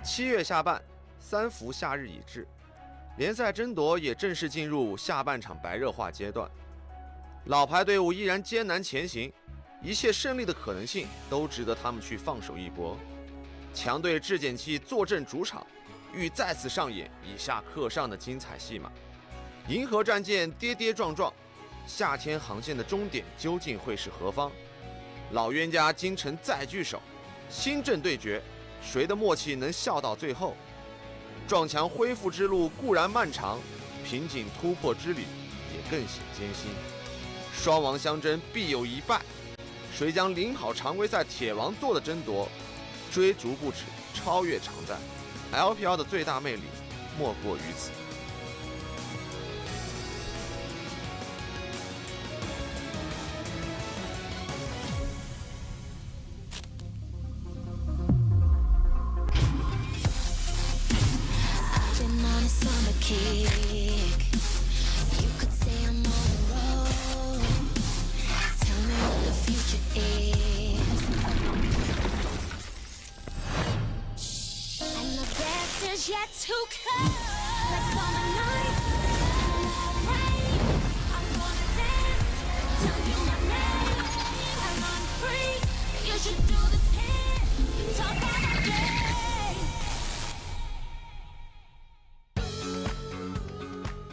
7月下半，3伏夏日已至，联赛争夺也正式进入下半场白热化阶段。老牌队伍依然艰难前行，一切胜利的可能性都值得他们去放手一搏。强队质检期坐镇主场，欲再次上演以下课上的精彩戏码。银河战舰跌跌撞撞，夏天航线的终点究竟会是何方？老冤家京城再聚首，新阵对决，谁的默契能笑到最后？撞墙恢复之路固然漫长，瓶颈突破之旅也更显艰辛。双王相争必有一败，谁将领跑常规赛铁王座的争夺？追逐不止，超越常在。LPL 的最大魅力莫过于此。Yet to come, like summer nights, rain. I'm gonna dance, tell you my name, and I'm free. You should do this here, talk about my day.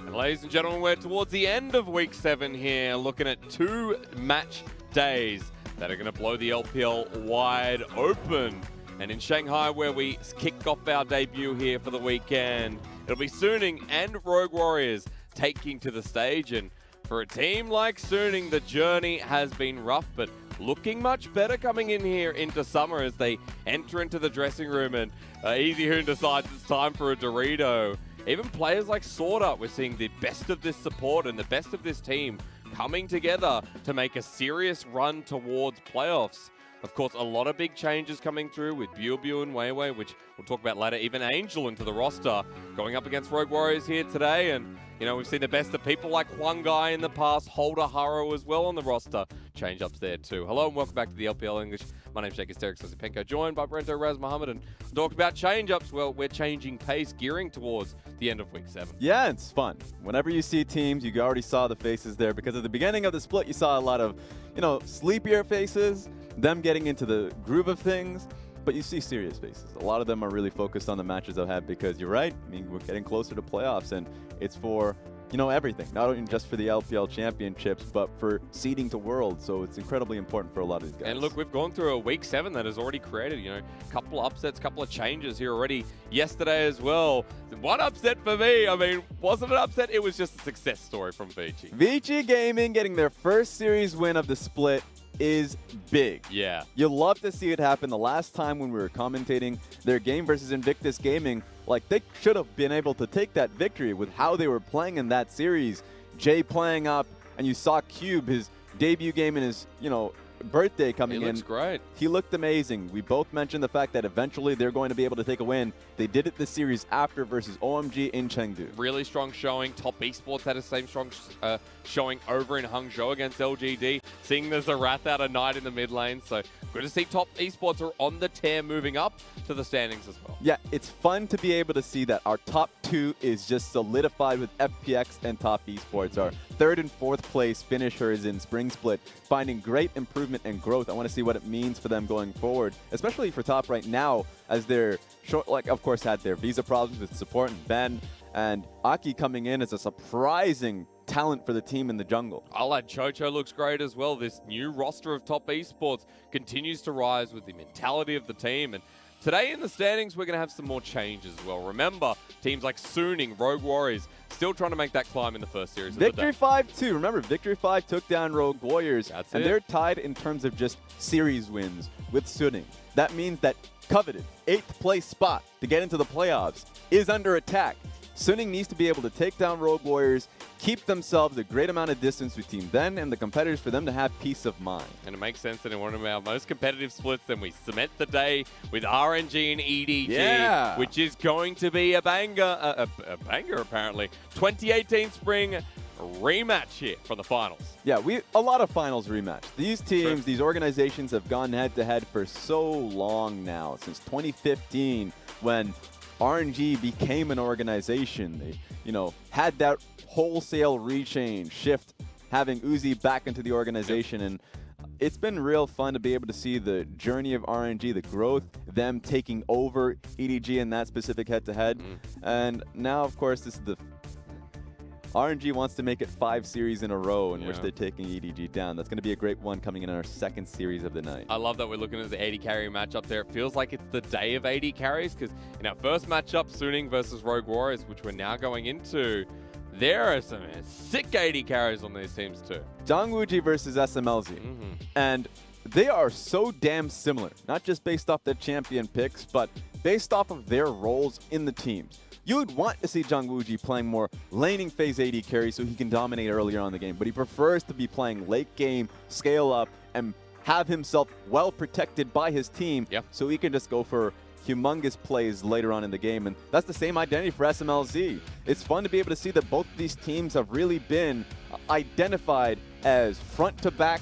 And ladies and gentlemen, we're towards the end of week 7 here, looking at 2 match days that are going to blow the LPL wide open. And in Shanghai, where we kicked off our debut here for the weekend, it'll be Suning and Rogue Warriors taking to the stage. And for a team like Suning, the journey has been rough, but looking much better coming in here into summer as they enter into the dressing room. And EasyHoon decides it's time for a Dorito. Even players like SwordArt, we're seeing the best of this support and the best of this team coming together to make a serious run towards playoffs. Of course, a lot of big changes coming through with Bubu and Weiwei, which we'll talk about later. Even Angel into the roster, going up against Rogue Warriors here today. And, you know, we've seen the best of people like Huanggai in the past, Holder, Haro as well on the roster. Change-ups there too. Hello and welcome back to the LPL English. My name's Jake Asterix, joined by Brento Raz Mohammed, and talk about change-ups. Well, we're changing pace, gearing towards the end of week 7. Yeah, it's fun. Whenever you see teams, you already saw the faces there, because at the beginning of the split, you saw a lot of, you know, sleepier faces, them getting into the groove of things, but you see serious faces. A lot of them are really focused on the matches they'll have, because you're right. I mean, we're getting closer to playoffs, and it's for, you know, everything. Not only just for the LPL championships, but for seeding to Worlds. So it's incredibly important for a lot of these guys. And look, we've gone through a week 7 that has already created, you know, a couple of upsets, couple of changes here already yesterday as well. One upset for me. I mean, wasn't an upset. It was just a success story from ZWuJi. ZWuJi Gaming getting their first series win of the split is big. Yeah. You love to see it happen. The last time when we were commentating their game versus Invictus Gaming, like, they should have been able to take that victory with how they were playing in that series. Jay playing up, and you saw Cube, his debut game in his, you know, birthday coming in. He looks great. He looked amazing. We both mentioned the fact that eventually they're going to be able to take a win. They did it this series after versus OMG in Chengdu. Really strong showing. Top Esports had the same strong showing over in Hangzhou against LGD. Seeing the Zerath out of Knight in the mid lane. So good to see Top Esports are on the tear, moving up to the standings as well. Yeah, it's fun to be able to see that our top 2 is just solidified with FPX and Top Esports. Our 3rd and 4th place finishers in Spring Split, finding great improvement and growth. I want to see what it means for them going forward, especially for Top right now, as they're short, like, of course, had their visa problems with support and Ben, and Aki coming in as a surprising talent for the team in the jungle. I'll add Chocho looks great as well. This new roster of Top Esports continues to rise with the mentality of the team. And today in the standings, we're going to have some more changes as well. Remember, teams like Suning, Rogue Warriors, still trying to make that climb in the first series Victory of the day. 5-2. Remember, Victory 5 took down Rogue Warriors. That's and it. They're tied in terms of just series wins with Suning. That means that coveted 8th place spot to get into the playoffs is under attack. Suning needs to be able to take down Rogue Warriors, keep themselves a great amount of distance between them and the competitors for them to have peace of mind. And it makes sense that in one of our most competitive splits, then we cement the day with RNG and EDG, which is going to be a banger, a banger apparently. 2018 spring rematch here for the finals. Yeah, a lot of finals rematch. These teams, these organizations have gone head-to-head for so long now, since 2015, when RNG became an organization. They, had that wholesale rechange shift, having Uzi back into the organization. And it's been real fun to be able to see the journey of RNG, the growth, them taking over EDG in that specific head-to-head. And now, of course, this is the RNG wants to make it 5 series in a row in which they're taking EDG down. That's going to be a great one coming in our second series of the night. I love that we're looking at the 80 carry matchup there. It feels like it's the day of 80 carries because in our first matchup, Suning versus Rogue Warriors, which we're now going into, there are some sick 80 carries on these teams too. ZWuJi versus Smlz. And they are so damn similar, not just based off their champion picks, but based off of their roles in the teams. You would want to see ZWuJi playing more laning phase AD carry so he can dominate earlier on in the game, but he prefers to be playing late game, scale up, and have himself well protected by his team so he can just go for humongous plays later on in the game. And that's the same identity for Smlz. It's fun to be able to see that both of these teams have really been identified as front-to-back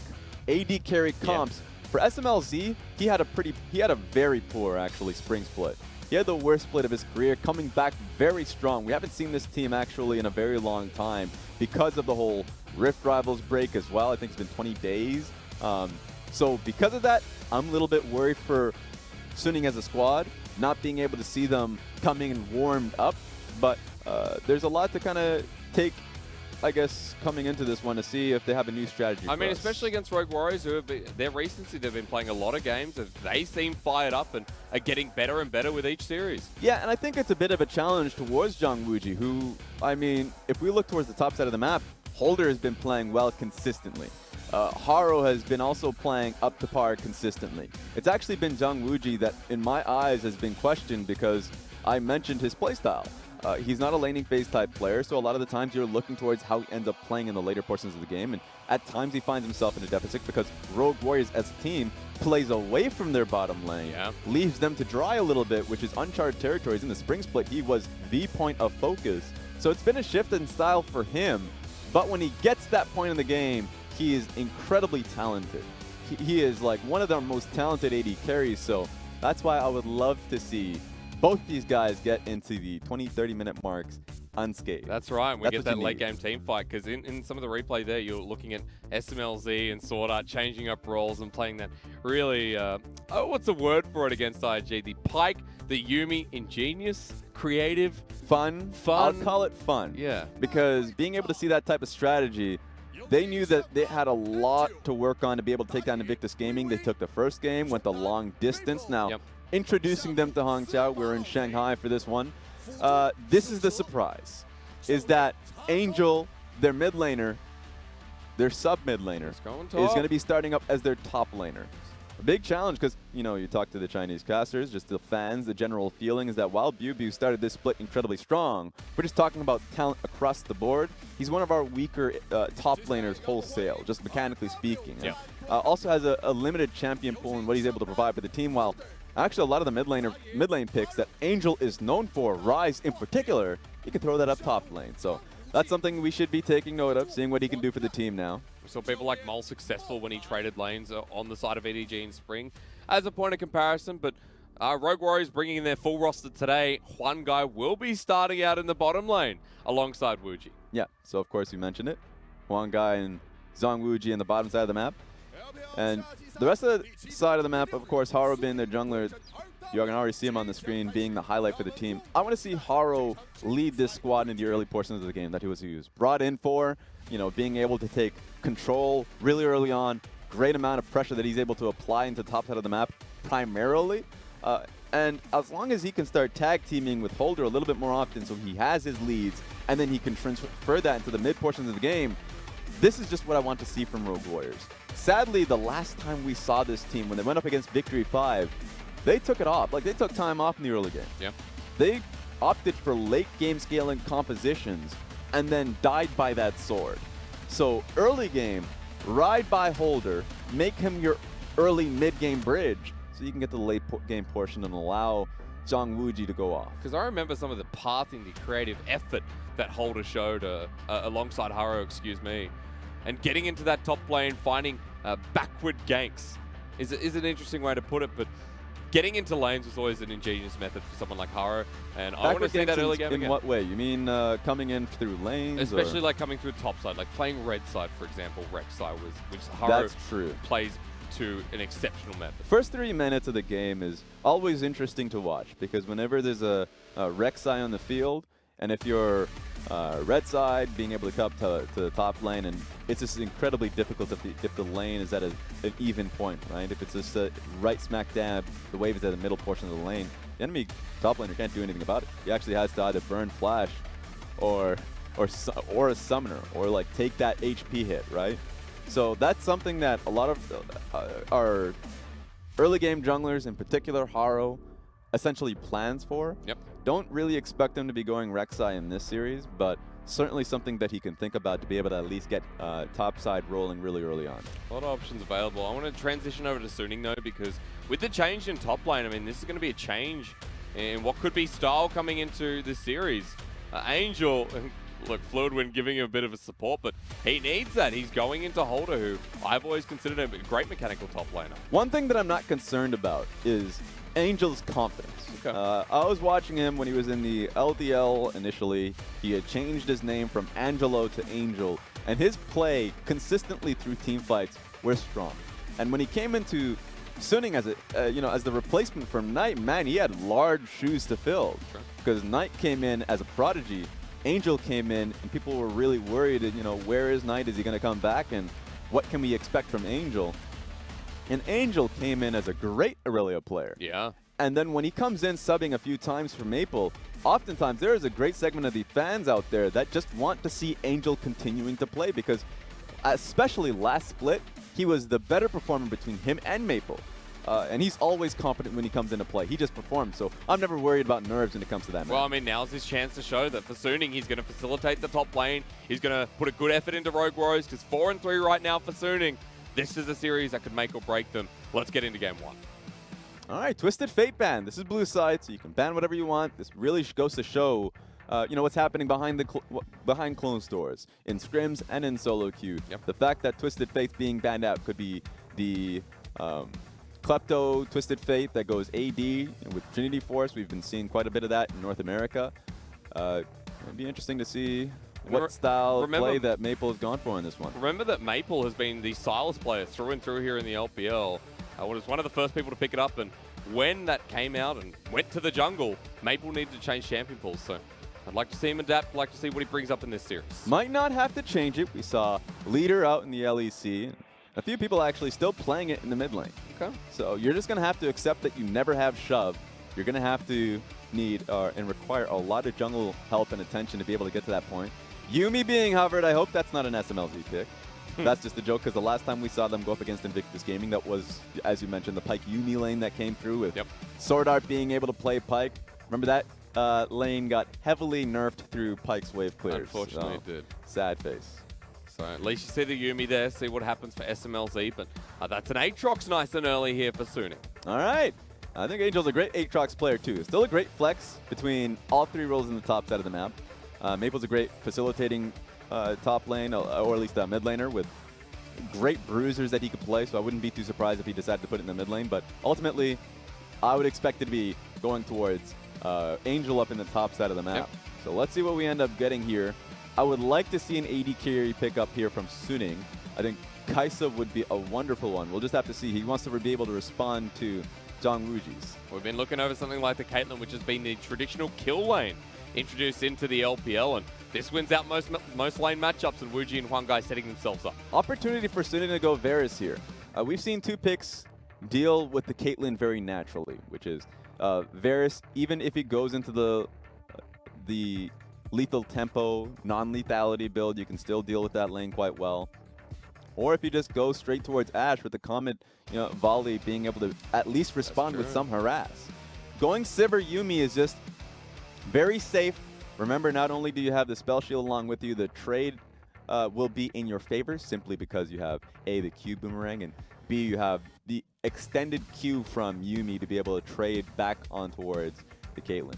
AD carry comps. For Smlz, he had a very poor, actually, spring split. He had the worst split of his career, coming back very strong. We haven't seen this team actually in a very long time because of the whole Rift Rivals break as well. I think it's been 20 days. So because of that, I'm a little bit worried for Suning as a squad, not being able to see them coming and warmed up. But there's a lot to kind of take, I guess, coming into this one to see if they have a new strategy. I mean, especially against Rogue Warriors, who have been, their recency, they've been playing a lot of games. They seem fired up and are getting better and better with each series. Yeah, and I think it's a bit of a challenge towards ZWuJi, who, I mean, if we look towards the top side of the map, Holder has been playing well consistently. Haro has been also playing up to par consistently. It's actually been ZWuJi that, in my eyes, has been questioned because I mentioned his playstyle. He's not a laning phase type player, so a lot of the times you're looking towards how he ends up playing in the later portions of the game, and at times he finds himself in a deficit because Rogue Warriors as a team plays away from their bottom lane, leaves them to dry a little bit, which is uncharted territories. In the spring split, he was the point of focus. So it's been a shift in style for him, but when he gets that point in the game, he is incredibly talented. He is like one of the most talented AD carries, so that's why I would love to see both these guys get into the 20-30 minute marks unscathed. That's right. We get that late game team fight because in some of the replay there, you're looking at Smlz and SwordArt changing up roles and playing that really, what's the word for it against IG? The Pike, the Yuumi, ingenious, creative, fun. I'll call it fun. Yeah. Because being able to see that type of strategy, they knew that they had a lot to work on to be able to take down Invictus Gaming. They took the first game, went the long distance. Now, introducing them to Huanggai, we're in Shanghai for this one. This is the surprise, is that Angel, their mid laner, their sub mid laner, is going to be starting up as their top laner. A big challenge because, you talk to the Chinese casters, just the fans, the general feeling is that while BuBu started this split incredibly strong, we're just talking about talent across the board. He's one of our weaker top laners wholesale, just mechanically speaking. Yeah. Also has a limited champion pool in what he's able to provide for the team, while actually a lot of the mid lane picks that Angel is known for, Ryze in particular, he can throw that up top lane. So that's something we should be taking note of, seeing what he can do for the team now. We saw people like Mole successful when he traded lanes on the side of EDG in spring as a point of comparison, but Rogue Warriors bringing in their full roster today. Huanggai will be starting out in the bottom lane alongside ZWuJi. Yeah, so of course you mentioned it. Huanggai and ZWuJi in the bottom side of the map. And the rest of the side of the map, of course, Haro being their jungler, you can already see him on the screen being the highlight for the team. I want to see Haro lead this squad in the early portions of the game that he was brought in for, being able to take control really early on, great amount of pressure that he's able to apply into the top side of the map primarily. And as long as he can start tag teaming with Holder a little bit more often so he has his leads and then he can transfer that into the mid portions of the game, this is just what I want to see from Rogue Warriors. Sadly, the last time we saw this team, when they went up against Victory 5, they took it off. Like, they took time off in the early game. Yeah. They opted for late game scaling compositions and then died by that sword. So early game, ride by Holder, make him your early mid-game bridge so you can get to the late game portion and allow ZWuJi to go off. Because I remember some of the pathing, the creative effort that Holder showed alongside Haro, and getting into that top lane, finding backward ganks is an interesting way to put it, but getting into lanes was always an ingenious method for someone like Haro, and I want to see that early game in again. what way? You mean coming in through lanes? Especially or? like coming through the top side, like playing red side, for example, Rek'Sai was, which Haro That's true. plays to an exceptional method. First 3 minutes of the game is always interesting to watch because whenever there's a Rek'Sai on the field, and if you're red side, being able to come to the top lane, and it's just incredibly difficult if the lane is at an even point, right? If it's just right smack dab, the wave is at the middle portion of the lane, the enemy top laner can't do anything about it. He actually has to either burn flash or a summoner, or like take that HP hit, right? So that's something that a lot of our early game junglers, in particular Haro, essentially plans for. Yep. Don't really expect him to be going Rek'Sai in this series, but certainly something that he can think about to be able to at least get top side rolling really early on. A lot of options available. I want to transition over to Suning though, because with the change in top lane, I mean, this is going to be a change in what could be style coming into this series. Angel, look, Fluidwind giving him a bit of a support, but he needs that. He's going into Holder, who I've always considered a great mechanical top laner. One thing that I'm not concerned about is Angel's confidence. Okay. I was watching him when he was in the LDL initially. He had changed his name from Angelo to Angel, and his play consistently through team fights was strong. And when he came into Suning as as the replacement for Knight, man, he had large shoes to fill. Sure. Because Knight came in as a prodigy, Angel came in, and people were really worried. Where is Knight? Is he going to come back? And what can we expect from Angel? And Angel came in as a great Aurelia player. Yeah. And then when he comes in subbing a few times for Maple, oftentimes there is a great segment of the fans out there that just want to see Angel continuing to play because, especially last split, he was the better performer between him and Maple. And he's always confident when he comes into play. He just performs, so I'm never worried about nerves when it comes to that. Well, I mean, now's his chance to show that for Suning, he's going to facilitate the top lane. He's going to put a good effort into Rogue Warriors, because 4-3 right now for Suning. This is a series that could make or break them. Let's get into game 1. All right, Twisted Fate ban. This is blue side, so you can ban whatever you want. This really goes to show, what's happening behind closed doors in scrims and in solo queue. Yep. The fact that Twisted Fate's being banned out could be the Klepto Twisted Fate that goes AD with Trinity Force. We've been seeing quite a bit of that in North America. It'd be interesting to see what style of play that Maple has gone for in this one. Remember that Maple has been the Silas player through and through here in the LPL. Was one of the first people to pick it up, and when that came out and went to the jungle, Maple needed to change champion pools. So I'd like to see him adapt. I'd like to see what he brings up in this series. Might not have to change it. We saw Leader out in the LEC. A few people actually still playing it in the mid lane. Okay. So you're just going to have to accept that you never have shove. You're going to have to need and require a lot of jungle help and attention to be able to get to that point. Yuumi being hovered, I hope that's not an SMLZ pick. That's just a joke, because the last time we saw them go up against Invictus Gaming, that was, as you mentioned, the Pyke Yuumi lane that came through with SwordArt being able to play Pyke. Remember that lane got heavily nerfed through Pyke's wave clears. Unfortunately, it did. Sad face. So at least you see the Yuumi there, see what happens for SMLZ, but that's an Aatrox nice and early here for Suning. All right. I think Angel's a great Aatrox player, too. Still a great flex between all 3 roles in the top side of the map. Maple's a great facilitating top lane, or at least a mid laner, with great bruisers that he could play, so I wouldn't be too surprised if he decided to put it in the mid lane. But ultimately, I would expect it to be going towards Angel up in the top side of the map. Yep. So let's see what we end up getting here. I would like to see an AD carry pick up here from Suning. I think Kaisa would be a wonderful one. We'll just have to see. He wants to be able to respond to ZWuJi's. We've been looking over something like the Caitlyn, which has been the traditional kill lane introduced into the LPL, and this wins out most lane matchups, and ZWuJi and Huanggai setting themselves up. Opportunity for Suning to go Varus here. We've seen 2 picks deal with the Caitlyn very naturally, which is Varus, even if he goes into the lethal tempo, non-lethality build, you can still deal with that lane quite well. Or if you just go straight towards Ashe with the Comet volley, being able to at least respond with some harass. Going Sivir Yuumi is just very safe. Remember, not only do you have the spell shield along with you, the trade will be in your favor simply because you have A, the Q boomerang, and B, you have the extended Q from Yuumi to be able to trade back on towards the Caitlyn.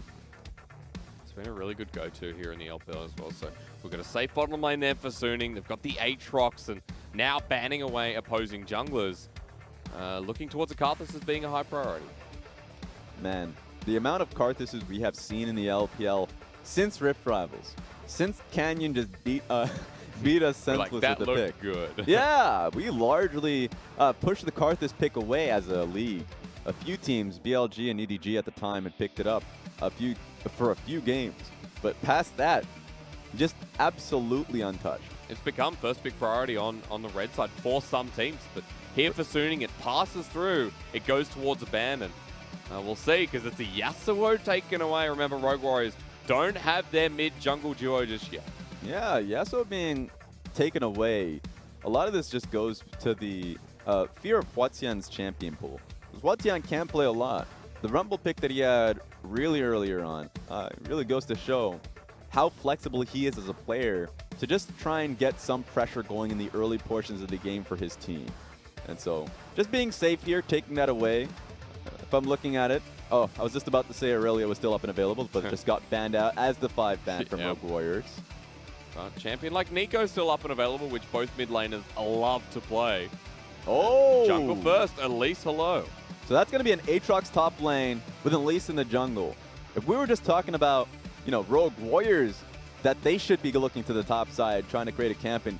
It's been a really good go-to here in the LPL as well. So we've got a safe bottom lane there for Suning. They've got the Aatrox, and now banning away opposing junglers. Looking towards a Karthus as being a high priority. man, the amount of Karthuses we have seen in the LPL since Rift Rivals, since Canyon just beat us senseless Like, that with the looked pick. good. Yeah, we largely pushed the Karthus pick away as a league. A few teams, BLG and EDG at the time, had picked it up for a few games. But past that, just absolutely untouched. It's become first big priority on the red side for some teams, but here for Suning, it passes through, it goes towards a ban, and we'll see, because it's a Yasuo taken away. Remember, Rogue Warriors don't have their mid-jungle duo just yet. Yeah, Yasuo being taken away, a lot of this just goes to the fear of HuaTian's champion pool. Because HuaTian can play a lot. The Rumble pick that he had really earlier on really goes to show how flexible he is as a player to just try and get some pressure going in the early portions of the game for his team. And so, just being safe here, taking that away. If I'm looking at it, oh, I was just about to say Aurelia was still up and available, but just got banned out as the 5 ban from Rogue Warriors. Champion like Nico's still up and available, which both mid laners love to play. Oh! Jungle first, Elise, hello. So that's going to be an Aatrox top lane with Elise in the jungle. If we were just talking about, you know, Rogue Warriors, that they should be looking to the top side, trying to create a camp and,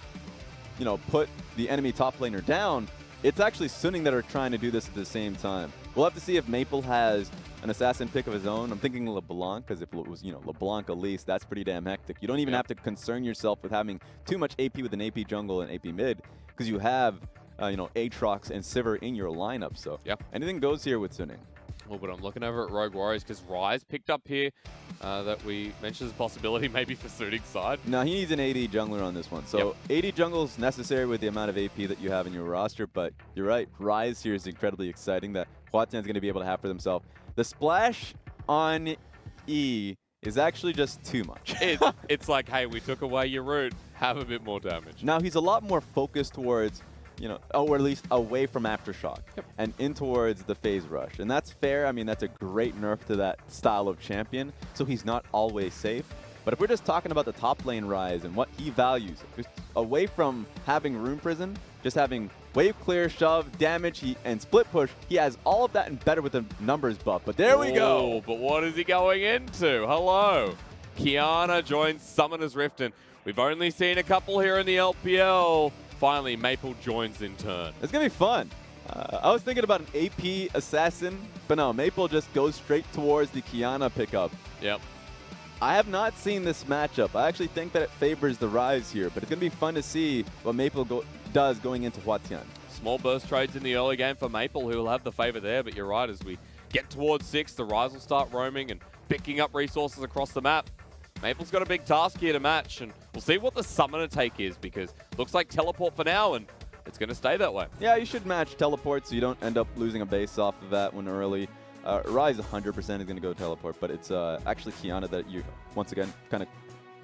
you know, put the enemy top laner down, it's actually Suning that are trying to do this at the same time. We'll have to see if Maple has an assassin pick of his own. I'm thinking LeBlanc, because if it was, you know, LeBlanc Elise, that's pretty damn hectic. You don't even have to concern yourself with having too much AP with an AP jungle and AP mid, because you have, you know, Aatrox and Sivir in your lineup. So anything goes here with Suning. Well, but I'm looking over at Rogue Warriors because Ryze picked up here that we mentioned as a possibility maybe for Suning's side. No, he needs an AD jungler on this one. So AD jungle is necessary with the amount of AP that you have in your roster, but you're right. Ryze here is incredibly exciting that HuaTian's going to be able to have for themselves. The splash on E is actually just too much. It's like, hey, we took away your root, have a bit more damage. Now he's a lot more focused towards, you know, or at least away from Aftershock and in towards the phase rush. And that's fair. I mean, that's a great nerf to that style of champion. So he's not always safe. But if we're just talking about the top lane Ryze and what he values, just away from having Rune Prison, just having wave clear, shove, damage, and split push, he has all of that and better with the numbers buff. But there we go. But what is he going into? Hello. Quiyana joins Summoner's Rift, and we've only seen a couple here in the LPL. Finally, Maple joins in turn. It's going to be fun. I was thinking about an AP assassin, but no, Maple just goes straight towards the Quiyana pickup. Yep. I have not seen this matchup. I actually think that it favors the Ryze here, but it's going to be fun to see what Maple does going into HuaTian. Small burst trades in the early game for Maple, who will have the favor there, but you're right, as we get towards 6, the Ryze will start roaming and picking up resources across the map. Maple's got a big task here to match, and we'll see what the summoner take is, because looks like teleport for now, and it's going to stay that way. Yeah, you should match teleport so you don't end up losing a base off of that one early. Ryze 100% is going to go teleport, but it's actually Quiyana that you, once again, kind of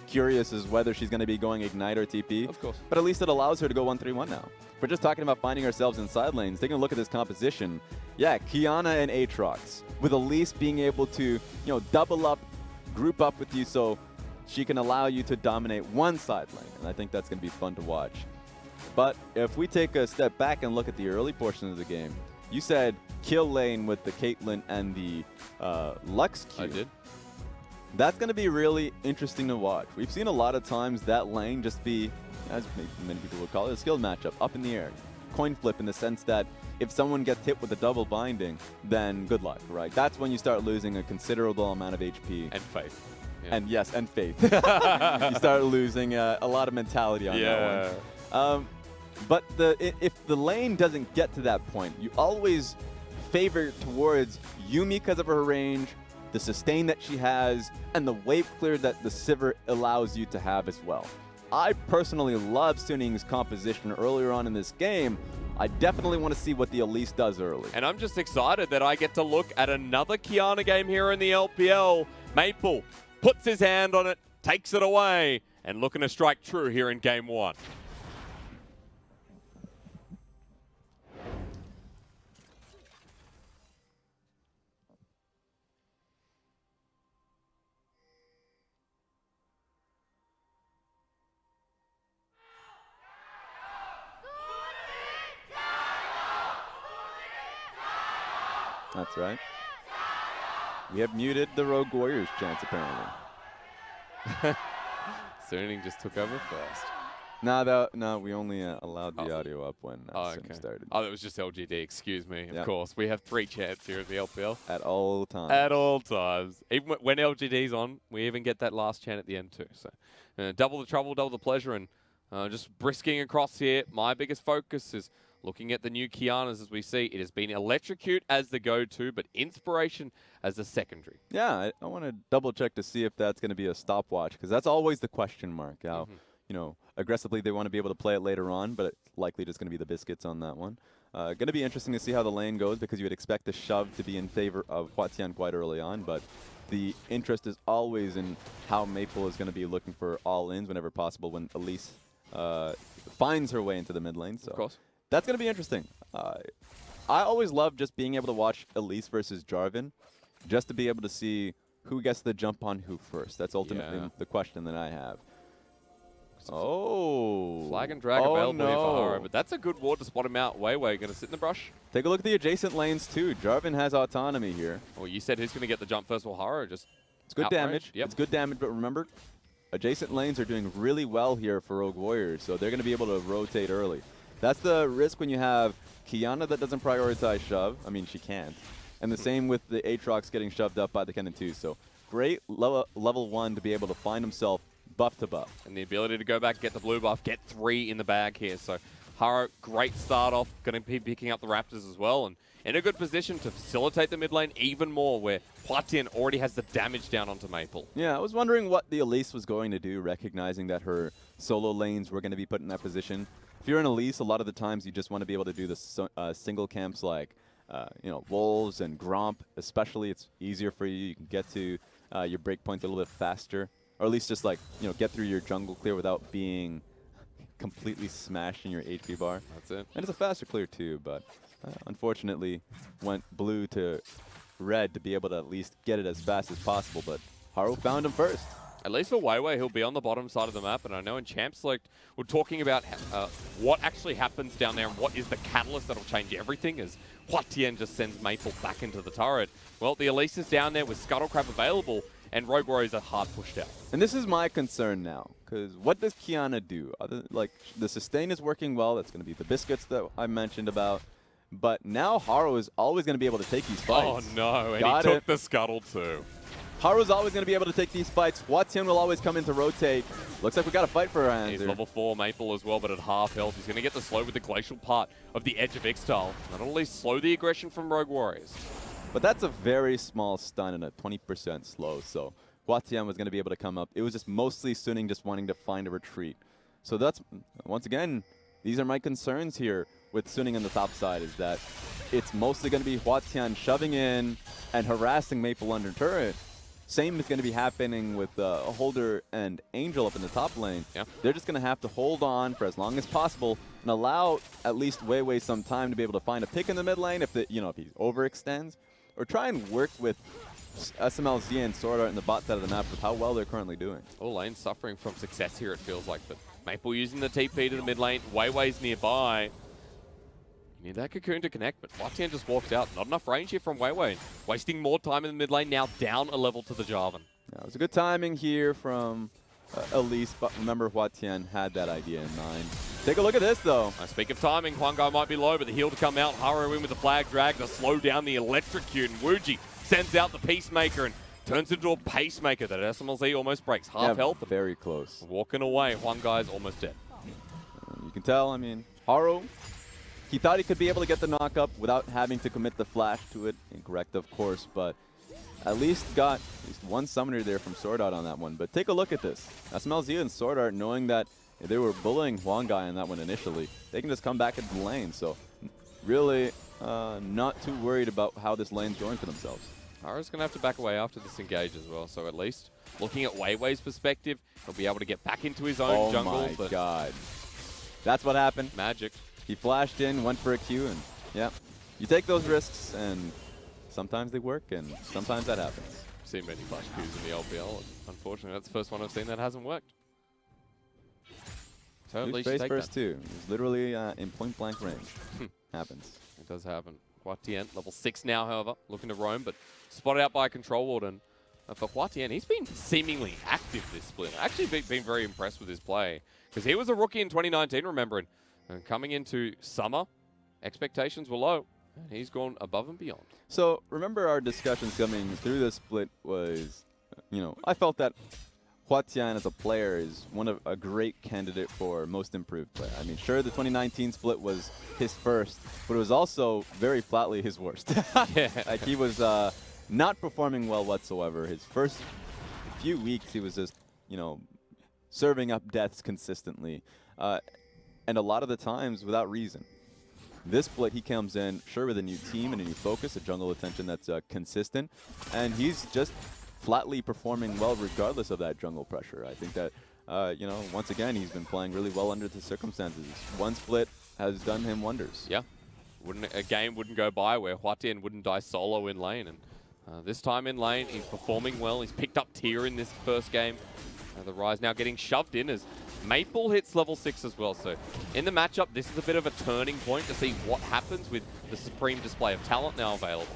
curious as whether she's going to be going Ignite or TP. Of course. But at least it allows her to go 1-3-1 now. We're just talking about finding ourselves in side lanes, taking a look at this composition. Yeah, Quiyana and Aatrox, with Elise being able to, you know, double up, group up with you so she can allow you to dominate one side lane. And I think that's going to be fun to watch. But if we take a step back and look at the early portion of the game, you said kill lane with the Caitlyn and the Lux Q. I did. That's going to be really interesting to watch. We've seen a lot of times that lane just be, as many people would call it, a skilled matchup, up in the air. Coin flip in the sense that if someone gets hit with a double binding, then good luck, right? That's when you start losing a considerable amount of HP. And faith. Yeah. And yes, and faith. You start losing a lot of mentality on that one. But if the lane doesn't get to that point, you always favor towards Yuumi because of her range, the sustain that she has, and the wave clear that the Sivir allows you to have as well. I personally love Suning's composition earlier on in this game. I definitely want to see what the Elise does early. And I'm just excited that I get to look at another Quiyana game here in the LPL. Maple puts his hand on it, takes it away, and looking to strike true here in game 1. That's right. We have muted the Rogue Warriors chants, apparently. Suning just took over first. No, we only allowed the audio up when Okay. started. Oh, that was just LGD. Excuse me. Of Yep. course, we have 3 chants here at the LPL. At all times. At all times. Even when LGD's on, we even get that last chant at the end too. So, double the trouble, double the pleasure, and just brisking across here. My biggest focus is looking at the new Qiyanas as we see. It has been Electrocute as the go-to, but Inspiration as the secondary. Yeah, I want to double check to see if that's going to be a stopwatch, because that's always the question mark. How, you know, aggressively they want to be able to play it later on, but it's likely just going to be the biscuits on that one. Going to be interesting to see how the lane goes, because you would expect the shove to be in favor of HuaTian quite early on, but the interest is always in how Maple is going to be looking for all-ins whenever possible when Elise finds her way into the mid lane. So Of course. that's going to be interesting. I always love just being able to watch Elise versus Jarvan, just to be able to see who gets the jump on who first. That's ultimately the question that I have. Oh. Flag and drag available here for Haro, no. but that's a good ward to spot him out. Weiwei going to sit in the brush. Take a look at the adjacent lanes too. Jarvan has autonomy here. Well, you said who's going to get the jump first? Well, Haro just It's good outraged. damage. Yep. It's good damage, but remember, adjacent lanes are doing really well here for Rogue Warriors, so they're going to be able to rotate early. That's the risk when you have Quiyana that doesn't prioritize shove. I mean, she can't. And the same with the Aatrox getting shoved up by the Kennen too. So great level 1 to be able to find himself buff to buff. And the ability to go back, get the blue buff, get 3 in the bag here. So Haro, great start off, going to be picking up the Raptors as well, and in a good position to facilitate the mid lane even more, where HuaTian already has the damage down onto Maple. Yeah, I was wondering what the Elise was going to do, recognizing that her solo lanes were going to be put in that position. If you're an Elise, a lot of the times you just want to be able to do the single camps like you know, Wolves and Gromp, especially. It's easier for you. You can get to your breakpoint a little bit faster, or at least just like, you know, get through your jungle clear without being completely smashed in your HP bar. That's it. And it's a faster clear too, but unfortunately went blue to red to be able to at least get it as fast as possible, but Haro found him first. At least for Weiwei, he'll be on the bottom side of the map, and I know in Champ Select, we're talking about what actually happens down there and what is the catalyst that'll change everything as HuaTian just sends Maple back into the turret. Well, the Elise is down there with Scuttlecrab available, and Rogue Warriors are hard pushed out. And this is my concern now, because what does Quiyana do? Like, the sustain is working well. That's going to be the biscuits that I mentioned about. But now Haro is always going to be able to take these fights. Oh no, and Got he took it. the Scuttle too. Haro's always going to be able to take these fights. HuaTian will always come in to rotate. Looks like we got a fight for our hands He's here. level 4 Maple as well, but at half health. He's going to get the slow with the glacial part of the Edge of Ixtal. Not only slow the aggression from Rogue Warriors. But that's a very small stun and a 20% slow, so HuaTian was going to be able to come up. It was just mostly Suning just wanting to find a retreat. So that's, once again, these are my concerns here with Suning on the top side, is that it's mostly going to be HuaTian shoving in and harassing Maple under turret. Same is going to be happening with Holder and Angel up in the top lane. Yeah. They're just going to have to hold on for as long as possible and allow at least Weiwei some time to be able to find a pick in the mid lane if if he overextends, or try and work with Smlz and SwordArt in the bot side of the map with how well they're currently doing. All lanes suffering from success here, it feels like. But Maple using the TP to the mid lane. Weiwei's nearby. You need that cocoon to connect, but HuaTian just walked out. Not enough range here from Weiwei. Wasting more time in the mid lane, now down a level to the Jarvan. Yeah, it was a good timing here from Elise, but remember HuaTian had that idea in mind. Take a look at this, though. Speak of timing, Huanggai might be low, but the heal to come out. Haro in with the flag drag to slow down the Electrocute. And ZWuJi sends out the Peacemaker and turns into a pacemaker that Smlz almost breaks. Half health. Very close. Walking away, Huanggai's almost dead. You can tell, I mean, Haro, he thought he could be able to get the knock-up without having to commit the flash to it. Incorrect, of course, but at least got at least one summoner there from SwordArt on that one. But take a look at this. Smlz and SwordArt, knowing that they were bullying Huanggai on that one initially, they can just come back into the lane. So really not too worried about how this lane's going for themselves. Haro's going to have to back away after this engage as well. So at least looking at Weiwei's perspective, he'll be able to get back into his own jungle. Oh my but god. That's what happened. Magic. He flashed in, went for a Q, and yeah, you take those risks, and sometimes they work, and sometimes that happens. I've seen many flash Qs in the LPL, and unfortunately that's the first one I've seen that hasn't worked. So at Lose least you face take first that. too. It was literally in point blank range. Happens. It does happen. HuaTian, level 6 now, however, looking to roam, but spotted out by a control ward. And for HuaTian, he's been seemingly active this split. Actually been very impressed with his play, because he was a rookie in 2019, remembering. And coming into summer, expectations were low, and he's gone above and beyond. So remember our discussions coming through this split was, I felt that HuaTian as a player is a great candidate for most improved player. I mean, sure, the 2019 split was his first, but it was also very flatly his worst. Yeah. Like, he was not performing well whatsoever. His first few weeks, he was just, serving up deaths consistently. And a lot of the times without reason. This split, he comes in, sure, with a new team and a new focus, a jungle attention that's consistent, and he's just flatly performing well regardless of that jungle pressure. I think that, once again, he's been playing really well under the circumstances. One split has done him wonders. Yeah. A game wouldn't go by where HuaTian wouldn't die solo in lane, and this time in lane, he's performing well. He's picked up tier in this first game. The Ryze now getting shoved in as Maple hits level 6 as well. So in the matchup, this is a bit of a turning point to see what happens with the supreme display of talent now available.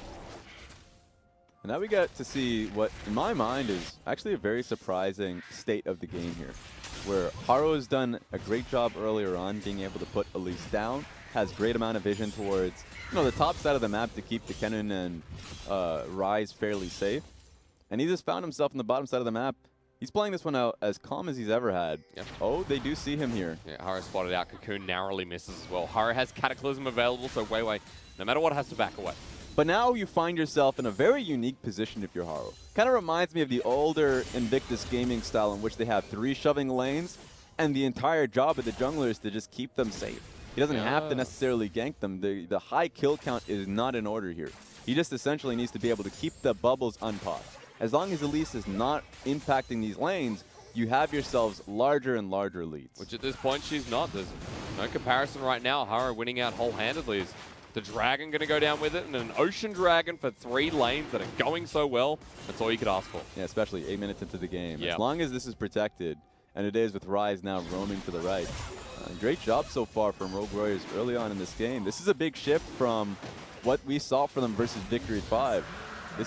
And now we get to see what, in my mind, is actually a very surprising state of the game here, where Haro has done a great job earlier on being able to put Elise down, has great amount of vision towards the top side of the map to keep the Kennen and Ryze fairly safe. And he just found himself on the bottom side of the map. He's playing this one out as calm as he's ever had. Yep. Oh, they do see him here. Yeah, Haro spotted out. Cocoon narrowly misses as well. Haro has Cataclysm available, so Weiwei, no matter what, has to back away. But now you find yourself in a very unique position if you're Haro. Kind of reminds me of the older Invictus gaming style in which they have 3 shoving lanes, and the entire job of the jungler is to just keep them safe. He doesn't have to necessarily gank them. The high kill count is not in order here. He just essentially needs to be able to keep the bubbles unpopped. As long as Elise is not impacting these lanes, you have yourselves larger and larger leads. Which at this point, she's not. There's no comparison right now. Haro winning out whole-handedly. Is the Dragon going to go down with it? And an Ocean Dragon for 3 lanes that are going so well, that's all you could ask for. Yeah, especially 8 minutes into the game. Yeah. As long as this is protected, and it is with Ryze now roaming to the right. Great job so far from Rogue Warriors early on in this game. This is a big shift from what we saw for them versus Victory 5.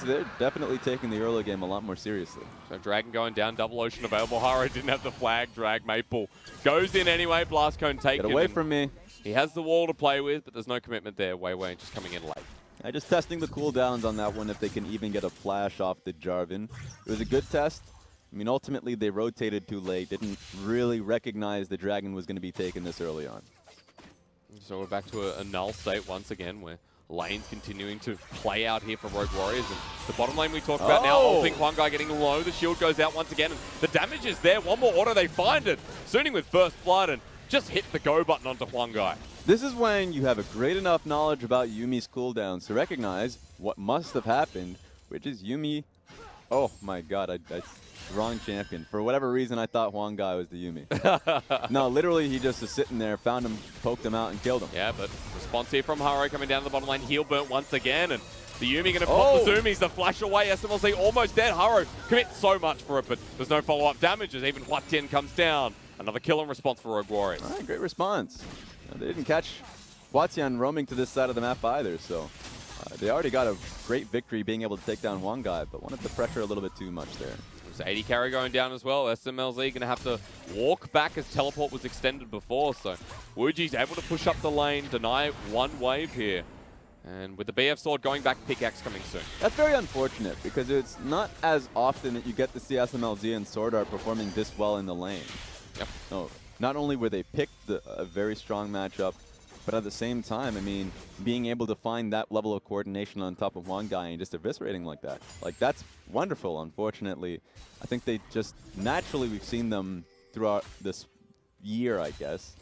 They're definitely taking the early game a lot more seriously. So Dragon going down, double Ocean available. Haro didn't have the flag, drag Maple. Goes in anyway, Blast Cone taken. Get away from me. He has the wall to play with, but there's no commitment there. Weiwei just coming in late. Just testing the cooldowns on that one if they can even get a flash off the Jarvan. It was a good test. I mean, ultimately they rotated too late, didn't really recognize the Dragon was going to be taken this early on. So we're back to a null state once again where lanes continuing to play out here for Rogue Warriors. And the bottom lane we talked about now, I think Huanggai getting low. The shield goes out once again. And the damage is there. One more auto, they find it. Sooning with first blood and just hit the go button onto Huanggai. This is when you have a great enough knowledge about Yuumi's cooldowns to recognize what must have happened, which is Yuumi. Oh my god, I wrong champion. For whatever reason, I thought Huanggai was the Yuumi. No, literally, he just was sitting there, found him, poked him out, and killed him. Yeah, but response here from Haro coming down the bottom lane. Heal burnt once again, and the Yuumi going to pop the zoomies, the flash away. Smlz almost dead. Haro commits so much for it, but there's no follow-up damages. Even HuaTian comes down. Another kill in response for Rogue Warriors. All right, great response. They didn't catch HuaTian roaming to this side of the map either, so they already got a great victory being able to take down Huanggai, but wanted the pressure a little bit too much there. There's 80 carry going down as well. Smlz going to have to walk back as teleport was extended before, so ZWuJi's able to push up the lane, deny one wave here. And with the BF sword going back, pickaxe coming soon. That's very unfortunate because it's not as often that you get to see Smlz and SwordArt performing this well in the lane. Yep. No, not only were they picked a very strong matchup, but at the same time, I mean, being able to find that level of coordination on top of Huanggai and just eviscerating like that. Like, that's wonderful. Unfortunately, I think they just, naturally we've seen them throughout this year, I guess,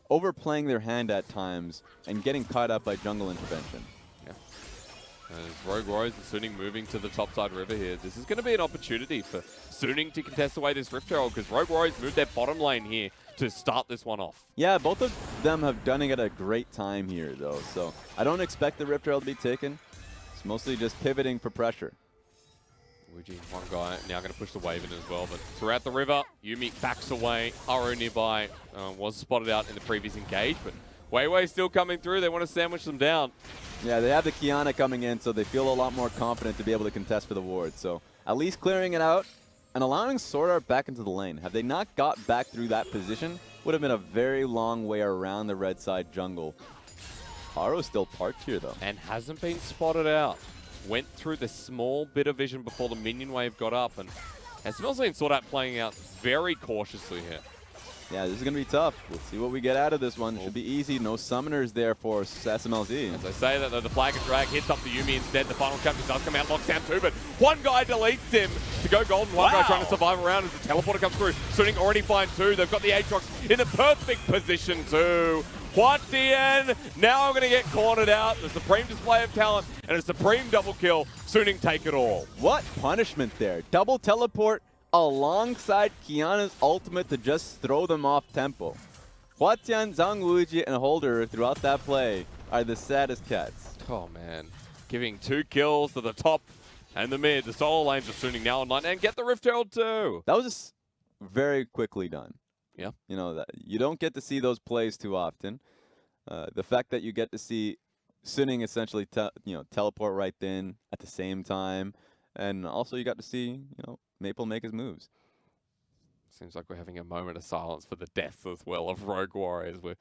overplaying their hand at times and getting caught up by jungle intervention. Yeah. As Rogue Warriors and Suning moving to the topside river here, this is going to be an opportunity for Suning to contest away this Rift Herald because Rogue Warriors moved their bottom lane here to start this one off. Yeah, both of them have done it at a great time here, though. So I don't expect the Rift Herald to be taken. It's mostly just pivoting for pressure. ZWuJi, one guy now going to push the wave in as well, but throughout the river, Yuumi backs away. Haro nearby was spotted out in the previous engage, but Weiwei still coming through. They want to sandwich them down. Yeah, they have the Quiyana coming in, so they feel a lot more confident to be able to contest for the ward. So at least clearing it out and allowing SwordArt back into the lane. Had they not got back through that position, would have been a very long way around the red side jungle. Haro's still parked here, though. And hasn't been spotted out. Went through the small bit of vision before the minion wave got up. And Smlz and SwordArt playing out very cautiously here. Yeah, this is going to be tough. We'll see what we get out of this one. Should be easy. No summoners there for Smlz. As I say that, the flag and drag hits up the Yuumi instead. The final chapter does come out, locks down too, but Huanggai deletes him to go golden. Huanggai trying to survive around as the teleporter comes through. Suning already fine too. They've got the Aatrox in the perfect position too. HuaTian now going to get cornered out. The supreme display of talent and a supreme double kill. Suning take it all. What punishment there. Double teleport alongside Quiyana's ultimate to just throw them off tempo. HuaTian, ZWuJi, and Holder throughout that play are the saddest cats. Oh man, giving 2 kills to the top and the mid. The solo lanes are Suning now online and get the Rift Herald too. That was just very quickly done. Yeah. You know, that you don't get to see those plays too often. The fact that you get to see Suning essentially teleport right in at the same time, and also you got to see, Maple make his moves. Seems like we're having a moment of silence for the deaths as well of Rogue Warriors. We're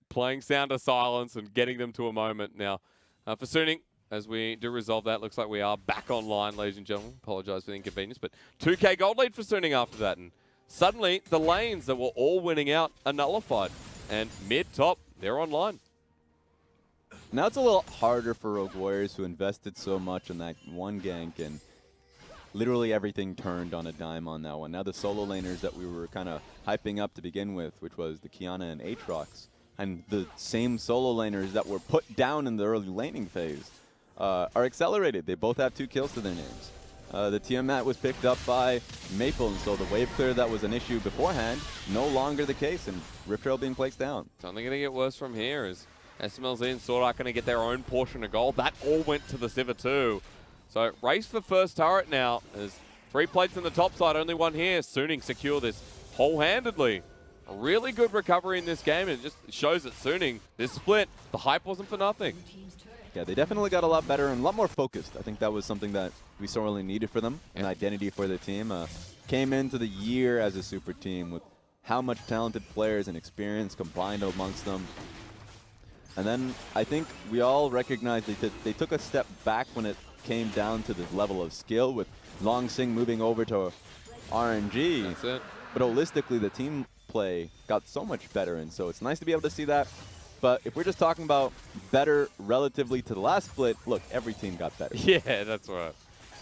playing Sound of Silence and getting them to a moment now. For Suning, as we do resolve that, looks like we are back online, ladies and gentlemen. Apologise for the inconvenience, but 2k gold lead for Suning after that. And suddenly, the lanes that were all winning out are nullified. And mid-top, they're online. Now it's a little harder for Rogue Warriors who invested so much in that one gank, and literally everything turned on a dime on that one. Now the solo laners that we were kind of hyping up to begin with, which was the Quiyana and Aatrox, and the same solo laners that were put down in the early laning phase, are accelerated. They both have 2 kills to their names. The Tiamat was picked up by Maple, and so the wave clear that was an issue beforehand, no longer the case, and Rift Trail being placed down. It's only going to get worse from here as Smlz and SwordArt going to get their own portion of gold. That all went to the Sivir too. So race for first turret now. There's 3 plates in the top side, only 1 here. Suning secure this whole-handedly. A really good recovery in this game, and it just shows that Suning, this split, the hype wasn't for nothing. Yeah, they definitely got a lot better and a lot more focused. I think that was something that we sorely needed for them, an identity for the team. Came into the year as a super team with how much talented players and experience combined amongst them. And then I think we all recognized they took a step back when it came down to the level of skill, with Long Sing moving over to RNG. That's it. But holistically, the team play got so much better, and so it's nice to be able to see that. But if we're just talking about better relatively to the last split, look, every team got better. Yeah, that's right.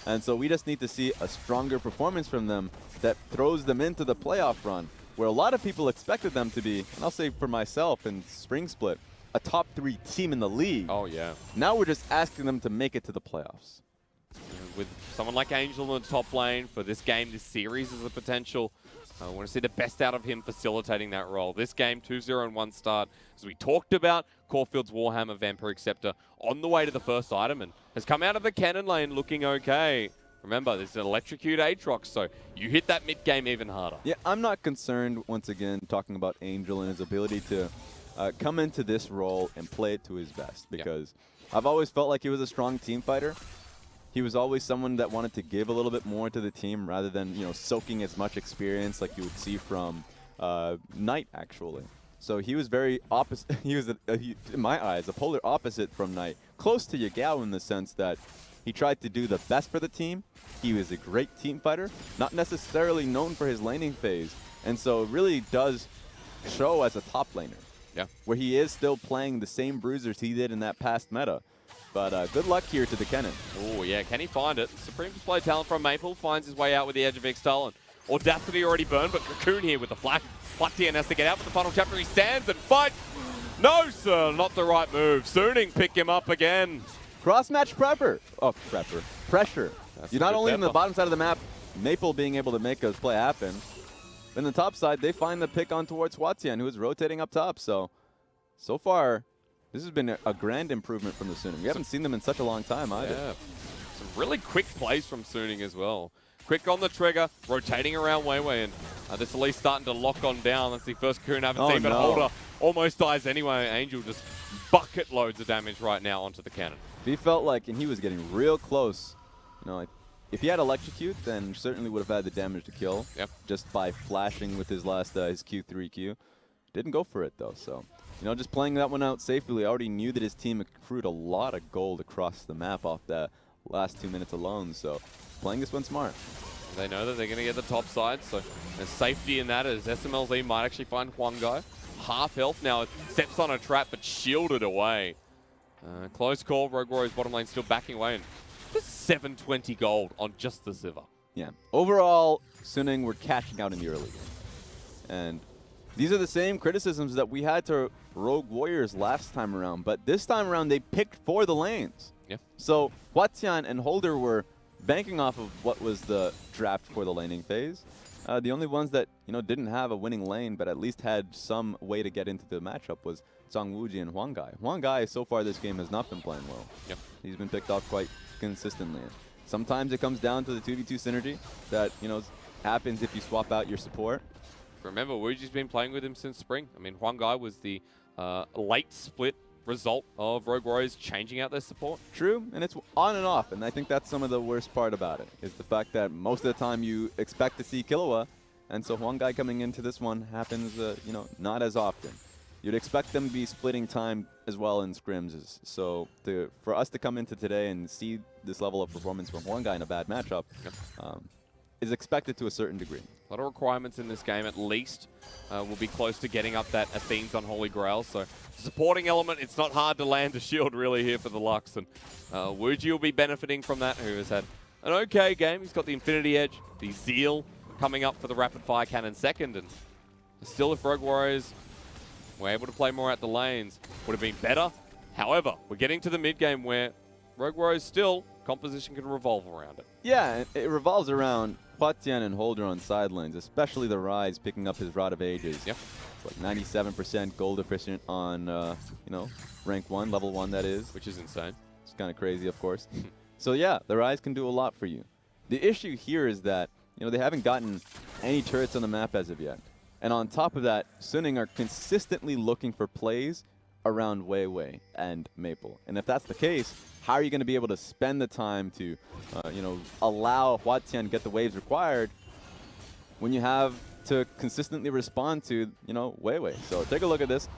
And so we just need to see a stronger performance from them that throws them into the playoff run, where a lot of people expected them to be, and I'll say for myself in Spring Split, a top 3 team in the league. Oh, yeah. Now we're just asking them to make it to the playoffs. With someone like Angel in the top lane for this game, this series is a potential. I want to see the best out of him facilitating that role. This game, 2-0-1 start. As we talked about, Caulfield's Warhammer Vampiric Scepter on the way to the first item and has come out of the Kennen lane looking okay. Remember, there's an electrocute Aatrox, so you hit that mid-game even harder. Yeah, I'm not concerned, once again, talking about Angel and his ability to come into this role and play it to his best, because I've always felt like he was a strong team fighter. He was always someone that wanted to give a little bit more to the team rather than, soaking as much experience like you would see from Knight, actually. So he was very opposite. He was, in my eyes, a polar opposite from Knight. Close to Yagao in the sense that he tried to do the best for the team. He was a great team fighter, not necessarily known for his laning phase. And so it really does show as a top laner. Yeah. Where he is still playing the same bruisers he did in that past meta. But good luck here to the Kennen. Oh, yeah. Can he find it? Supreme display talent from Maple finds his way out with the Edge of Extol. And Audacity already burned, but Cocoon here with the flash. HuaTian has to get out for the final chapter. He stands and fights. No, sir. Not the right move. Suning pick him up again. Cross-match pressure. That's You're not only in the bottom side of the map, Maple being able to make a play happen. Then the top side, they find the pick on towards HuaTian, who is rotating up top. So far, this has been a grand improvement from the Suning. We haven't seen them in such a long time either. Yeah. Some really quick plays from Suning as well. Quick on the trigger, rotating around Weiwei, and This Elise starting to lock on down. That's the first Cocoon I haven't Oh, seen, but no. Holder almost dies anyway. Angel just bucket loads of damage right now onto the cannon. He felt like, and he was getting real close. You know, like, if he had Electrocute, then certainly would have had the damage to kill. Yep. Just by flashing with his last, his Q3Q. Didn't go for it though, so. You know, just playing that one out safely. I already knew that his team accrued a lot of gold across the map off that last 2 minutes alone, so playing this one smart. They know that they're going to get the top side, so there's safety in that as SMLZ might actually find Huanggai. Half health now, steps on a trap but shielded away. Close call, Rogue Warriors bottom lane still backing away, and just 720 gold on just the Sivir. Yeah. Overall, Suning were cashing out in the early game. And these are the same criticisms that we had to Rogue Warriors last time around, but this time around they picked for the lanes. Yeah. So HuaTian and Holder were banking off of what was the draft for the laning phase. The only ones that didn't have a winning lane, but at least had some way to get into the matchup was ZWuJi and Huanggai. Huanggai so far this game has not been playing well. Yep. He's been picked off quite consistently. Sometimes it comes down to the 2v2 synergy that happens if you swap out your support. Remember, Wuji's been playing with him since spring. I mean, Huanggai was the late split result of Rogue Warriors changing out their support. True, and it's on and off, and I think that's some of the worst part about it, is the fact that most of the time you expect to see Killua, and so Huanggai coming into this one happens, not as often. You'd expect them to be splitting time as well in scrims, so for us to come into today and see this level of performance from Huanggai in a bad matchup is expected to a certain degree. A lot of requirements in this game, at least. We'll be close to getting up that Athene's on Holy Grail, so supporting element, it's not hard to land a shield really here for the Lux, and ZWuJi will be benefiting from that, who has had an okay game. He's got the Infinity Edge, the Zeal coming up for the Rapid Fire Cannon second, and still if Rogue Warriors were able to play more at the lanes, would have been better. However, we're getting to the mid game where Rogue Warriors still, composition can revolve around it. Yeah, it revolves around HuaTian and Holder on side lanes, especially the Ryze picking up his Rod of Ages. Yep. It's like 97% gold efficient on, rank 1, level 1 that is. Which is insane. It's kind of crazy, of course. So yeah, the Ryze can do a lot for you. The issue here is that, they haven't gotten any turrets on the map as of yet. And on top of that, Suning are consistently looking for plays around Weiwei and Maple. And if that's the case, how are you going to be able to spend the time to, allow HuaTian to get the waves required when you have to consistently respond to, Weiwei? So take a look at this.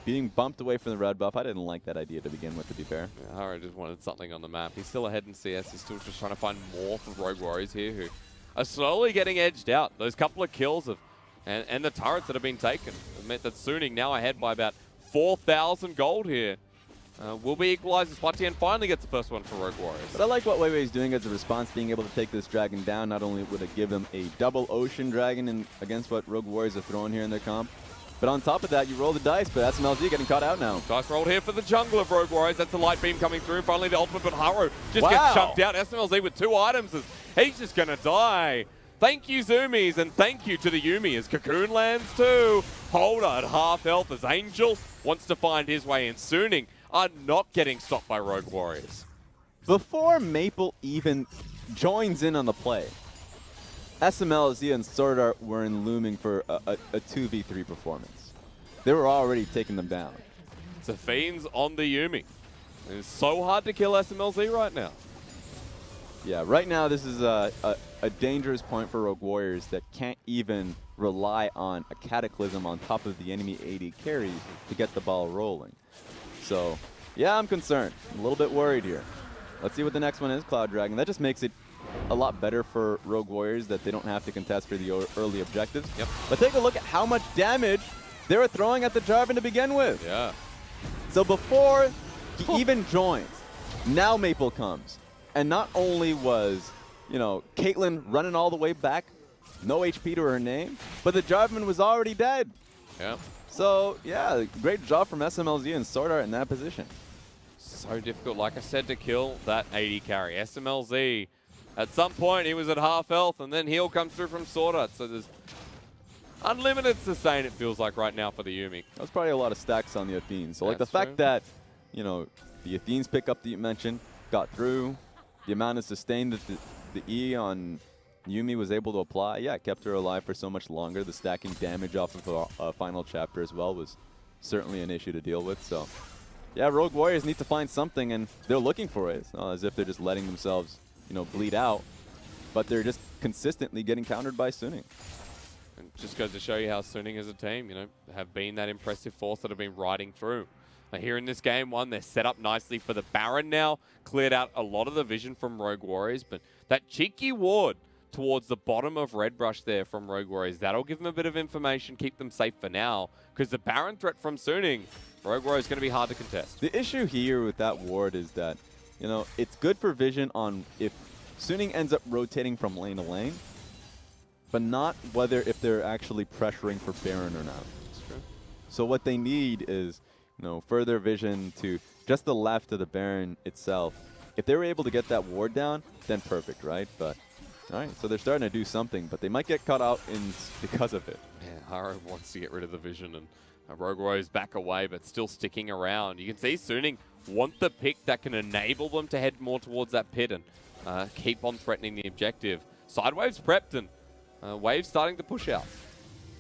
Being bumped away from the red buff, I didn't like that idea to begin with, to be fair. Yeah, Haro just wanted something on the map. He's still ahead in CS. He's still just trying to find more from Rogue Warriors here, who are slowly getting edged out. Those couple of kills and the turrets that have been taken have meant that Suning now ahead by about 4,000 gold here. Will be equalized as HuaTian finally gets the first one for Rogue Warriors. But I like what Weiwei is doing as a response, being able to take this dragon down. Not only would it give them a double ocean dragon against what Rogue Warriors are throwing here in their comp, but on top of that, you roll the dice, but SMLZ getting caught out now. Dice rolled here for the jungle of Rogue Warriors. That's the light beam coming through. Finally, the ultimate, but Haro just gets chunked out. SMLZ with 2 items as he's just going to die. Thank you, Zoomies, and thank you to the Yuumi as Cocoon lands too. Holder at half health as Angel wants to find his way in. Suning are not getting stopped by Rogue Warriors. Before Maple even joins in on the play, SMLZ and SwordArt were in looming for a 2v3 performance. They were already taking them down. The Fiends on the Yuumi. It's so hard to kill SMLZ right now. Yeah, right now this is a dangerous point for Rogue Warriors that can't even rely on a Cataclysm on top of the enemy AD carry to get the ball rolling. So, yeah, I'm concerned. I'm a little bit worried here. Let's see what the next one is, Cloud Dragon. That just makes it a lot better for Rogue Warriors that they don't have to contest for the early objectives. Yep. But take a look at how much damage they were throwing at the Jarvan to begin with. Yeah. So before he even joins, now Maple comes. And not only was, Caitlyn running all the way back, no HP to her name, but the Jarvan was already dead. Yeah. So, yeah, great job from SMLZ and SwordArt in that position. So difficult, like I said, to kill that AD carry. SMLZ, at some point he was at half health, and then heal comes through from SwordArt. So there's unlimited sustain, it feels like, right now for the Yuumi. That was probably a lot of stacks on the Athenes. So, like, the That's fact true. that, the Athenes pickup that you mentioned got through, the amount of sustain that the E on Yuumi was able to apply. Yeah, it kept her alive for so much longer. The stacking damage off of the final chapter as well was certainly an issue to deal with. So, yeah, Rogue Warriors need to find something, and they're looking for it. It's not as if they're just letting themselves, you know, bleed out, but they're just consistently getting countered by Suning. And just goes to show you how Suning as a team, you know, have been that impressive force that have been riding through. Here in this game one, they're set up nicely for the Baron now. Cleared out a lot of the vision from Rogue Warriors, but that cheeky ward towards the bottom of Red Brush there from Rogue Warriors, that'll give them a bit of information, keep them safe for now, because the Baron threat from Suning, Rogue Warriors is going to be hard to contest. The issue here with that ward is that, you know, it's good for vision on if Suning ends up rotating from lane to lane, but not whether if they're actually pressuring for Baron or not. That's true. So what they need is, you know, further vision to just the left of the Baron itself. If they were able to get that ward down, then perfect, right? But, all right, so they're starting to do something, but they might get caught out because of it. Yeah, Haro wants to get rid of the vision, and Rogue Warriors back away, but still sticking around. You can see Suning want the pick that can enable them to head more towards that pit and keep on threatening the objective. Sidewave's prepped, and Wave's starting to push out.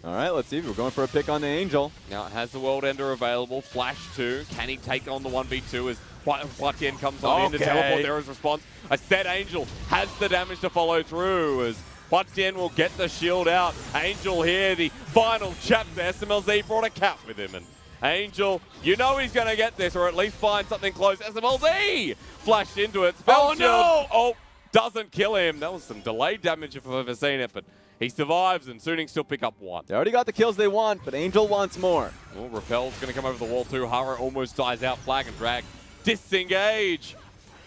All right, let's see. We're going for a pick on the Angel. Now it has the World Ender available. Flash 2. Can he take on the 1v2 as HuaTian comes on in to teleport there as response? I said Angel has the damage to follow through as HuaTian will get the shield out. Angel here, the final chapter. Smlz brought a cap with him. And Angel, you know he's going to get this or at least find something close. Smlz flashed into it. Spell shield. No! Oh, doesn't kill him. That was some delayed damage if I've ever seen it, but he survives, and Suning still pick up one. They already got the kills they want, but Angel wants more. Oh, Repel's going to come over the wall too. Haro almost dies out. Flag and drag. Disengage.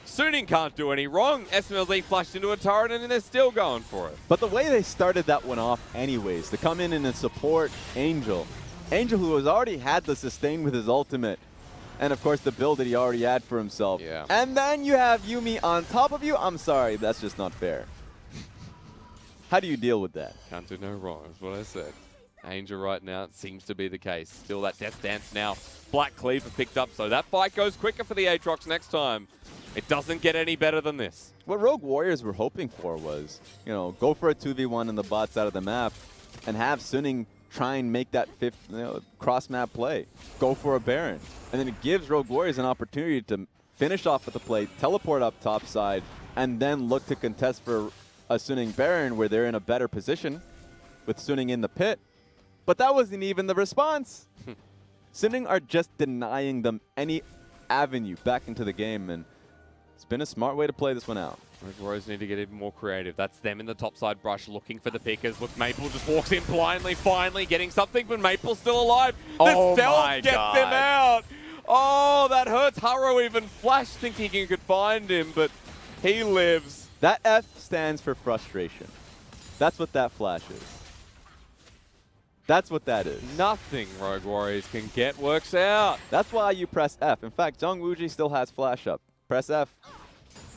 Suning can't do any wrong. Smlz flashed into a turret, and they're still going for it. But the way they started that one off anyways, to come in and support Angel. Angel, who has already had the sustain with his ultimate, and of course the build that he already had for himself. Yeah. And then you have Yuumi on top of you? I'm sorry, that's just not fair. How do you deal with that? Can't do no wrong, is what I said. Angel right now, it seems to be the case. Still that Death Dance now. Black Cleaver picked up, so that fight goes quicker for the Aatrox next time. It doesn't get any better than this. What Rogue Warriors were hoping for was, you know, go for a 2v1 in the bot side of the map and have Suning try and make that fifth, you know, cross-map play. Go for a Baron. And then it gives Rogue Warriors an opportunity to finish off with the play, teleport up top side, and then look to contest for a Suning Baron where they're in a better position with Suning in the pit. But that wasn't even the response. Suning are just denying them any avenue back into the game, and it's been a smart way to play this one out. Rogue Warriors need to get even more creative. That's them in the topside brush looking for the pickers. Look, Maple just walks in blindly, finally getting something, but Maple's still alive. The stealth gets him out. Oh, that hurts. Haro even flashed thinking he could find him, but he lives. That F stands for frustration. That's what that flash is. That's what that is. Nothing Rogue Warriors can get works out. That's why you press F. In fact, ZWuJi still has flash up. Press F.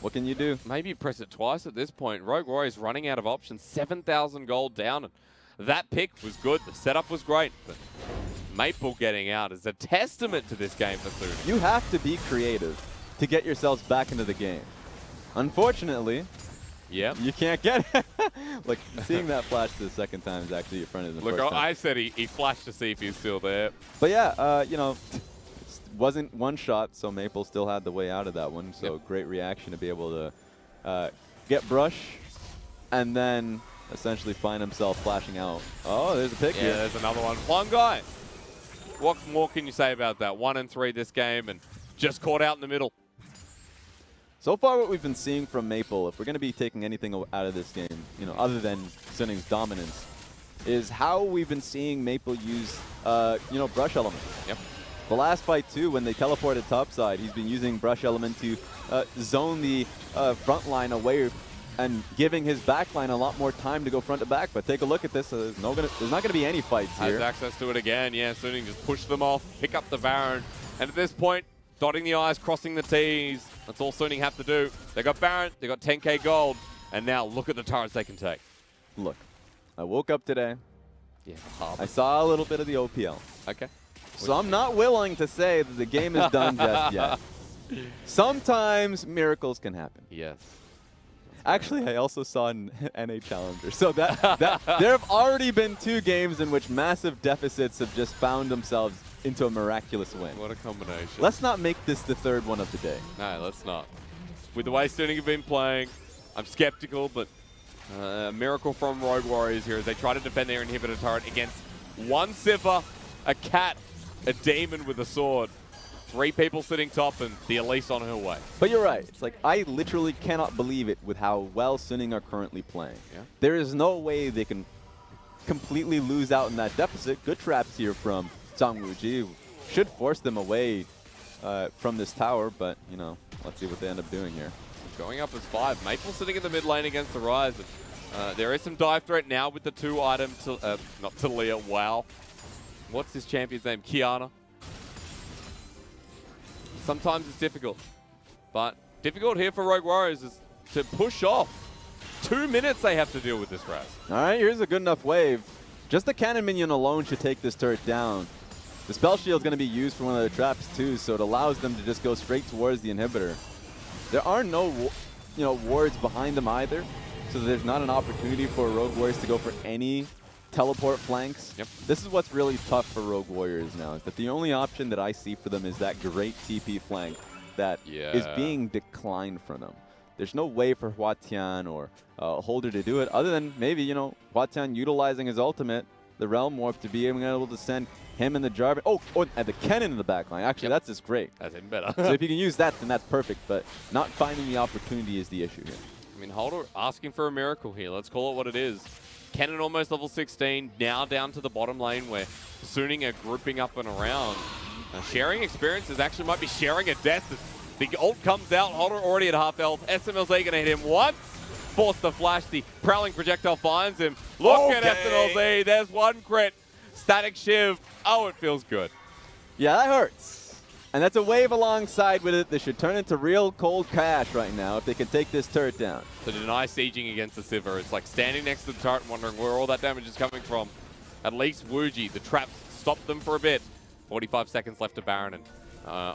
What can you do? Maybe press it twice at this point. Rogue Warriors running out of options. 7,000 gold down. And that pick was good. The setup was great. But Maple getting out is a testament to this game for Suning. You have to be creative to get yourselves back into the game. Unfortunately, you can't get it. Like, seeing that flash the second time is actually in front of the Look, first time. I said he flashed to see if he's still there. But yeah, you know, it wasn't one shot, so Maple still had the way out of that one. So great reaction to be able to get brush and then essentially find himself flashing out. Oh, there's a pick here. Yeah, there's another one. Huanggai. What more can you say about that? 1 and 3 this game and just caught out in the middle. So far, what we've been seeing from Maple, if we're going to be taking anything out of this game, you know, other than Suning's dominance, is how we've been seeing Maple use, you know, brush element. Yep. The last fight too, when they teleported topside, he's been using brush element to zone the front line away and giving his back line a lot more time to go front to back. But take a look at this. There's not going to be any fights here. Has access to it again. Yeah, Suning just push them off, pick up the Baron, and at this point, dotting the I's, crossing the T's. That's all Suning have to do. They got Baron, they got 10k gold, and now look at the turrets they can take. Look, I woke up today. Yeah, I saw a little bit of the OPL. Okay. So I'm not willing to say that the game is done just yet. Sometimes miracles can happen. Yes. Actually, I also saw an NA Challenger. So that there have already been 2 games in which massive deficits have just found themselves into a miraculous win. What a combination. Let's not make this the 3rd one of the day. No, let's not. With the way Suning have been playing, I'm skeptical, but a miracle from Rogue Warriors here as they try to defend their inhibitor turret against 1 Sivir, a cat, a demon with a sword. 3 people sitting top and the Elise on her way. But you're right. It's like, I literally cannot believe it with how well Suning are currently playing. Yeah. There is no way they can completely lose out in that deficit. Good traps here from ZWuJi. Should force them away from this tower, but, you know, let's see what they end up doing here. Going up as 5. Maple sitting in the mid lane against the Ryze. There is some dive threat now with the 2 items. Not Talia, wow. What's this champion's name? Quiyana. Sometimes it's difficult, but difficult here for Rogue Warriors is to push off. 2 minutes they have to deal with this Raz. All right, here's a good enough wave. Just the cannon minion alone should take this turret down. The spell shield is going to be used for one of the traps too, so it allows them to just go straight towards the inhibitor. There are no, wards behind them either, so there's not an opportunity for Rogue Warriors to go for any teleport flanks. Yep. This is what's really tough for Rogue Warriors now, is that the only option that I see for them is that great TP flank that is being declined from them. There's no way for HuaTian or Holder to do it other than maybe, HuaTian utilizing his ultimate, the Realm Warp, to be able to send him and the Jarvan. Oh, and the Kennen in the backline. Actually, that's just great. That's even better. So if you can use that, then that's perfect, but not finding the opportunity is the issue here. I mean, Holder asking for a miracle here. Let's call it what it is. Kennen almost level 16, now down to the bottom lane where Suning are grouping up and around. Sharing experiences actually might be sharing a death. The ult comes out, Holder already at half health. Smlz going to hit him once. Force the flash, the prowling projectile finds him. Look at Smlz, there's 1 crit. Static Shiv, oh, it feels good. Yeah, that hurts. And that's a wave alongside with it. They should turn into real cold cash right now if they can take this turret down. To deny sieging against the Sivir, it's like standing next to the turret and wondering where all that damage is coming from. At least ZWuJi, the traps stopped them for a bit. 45 seconds left to Baron, and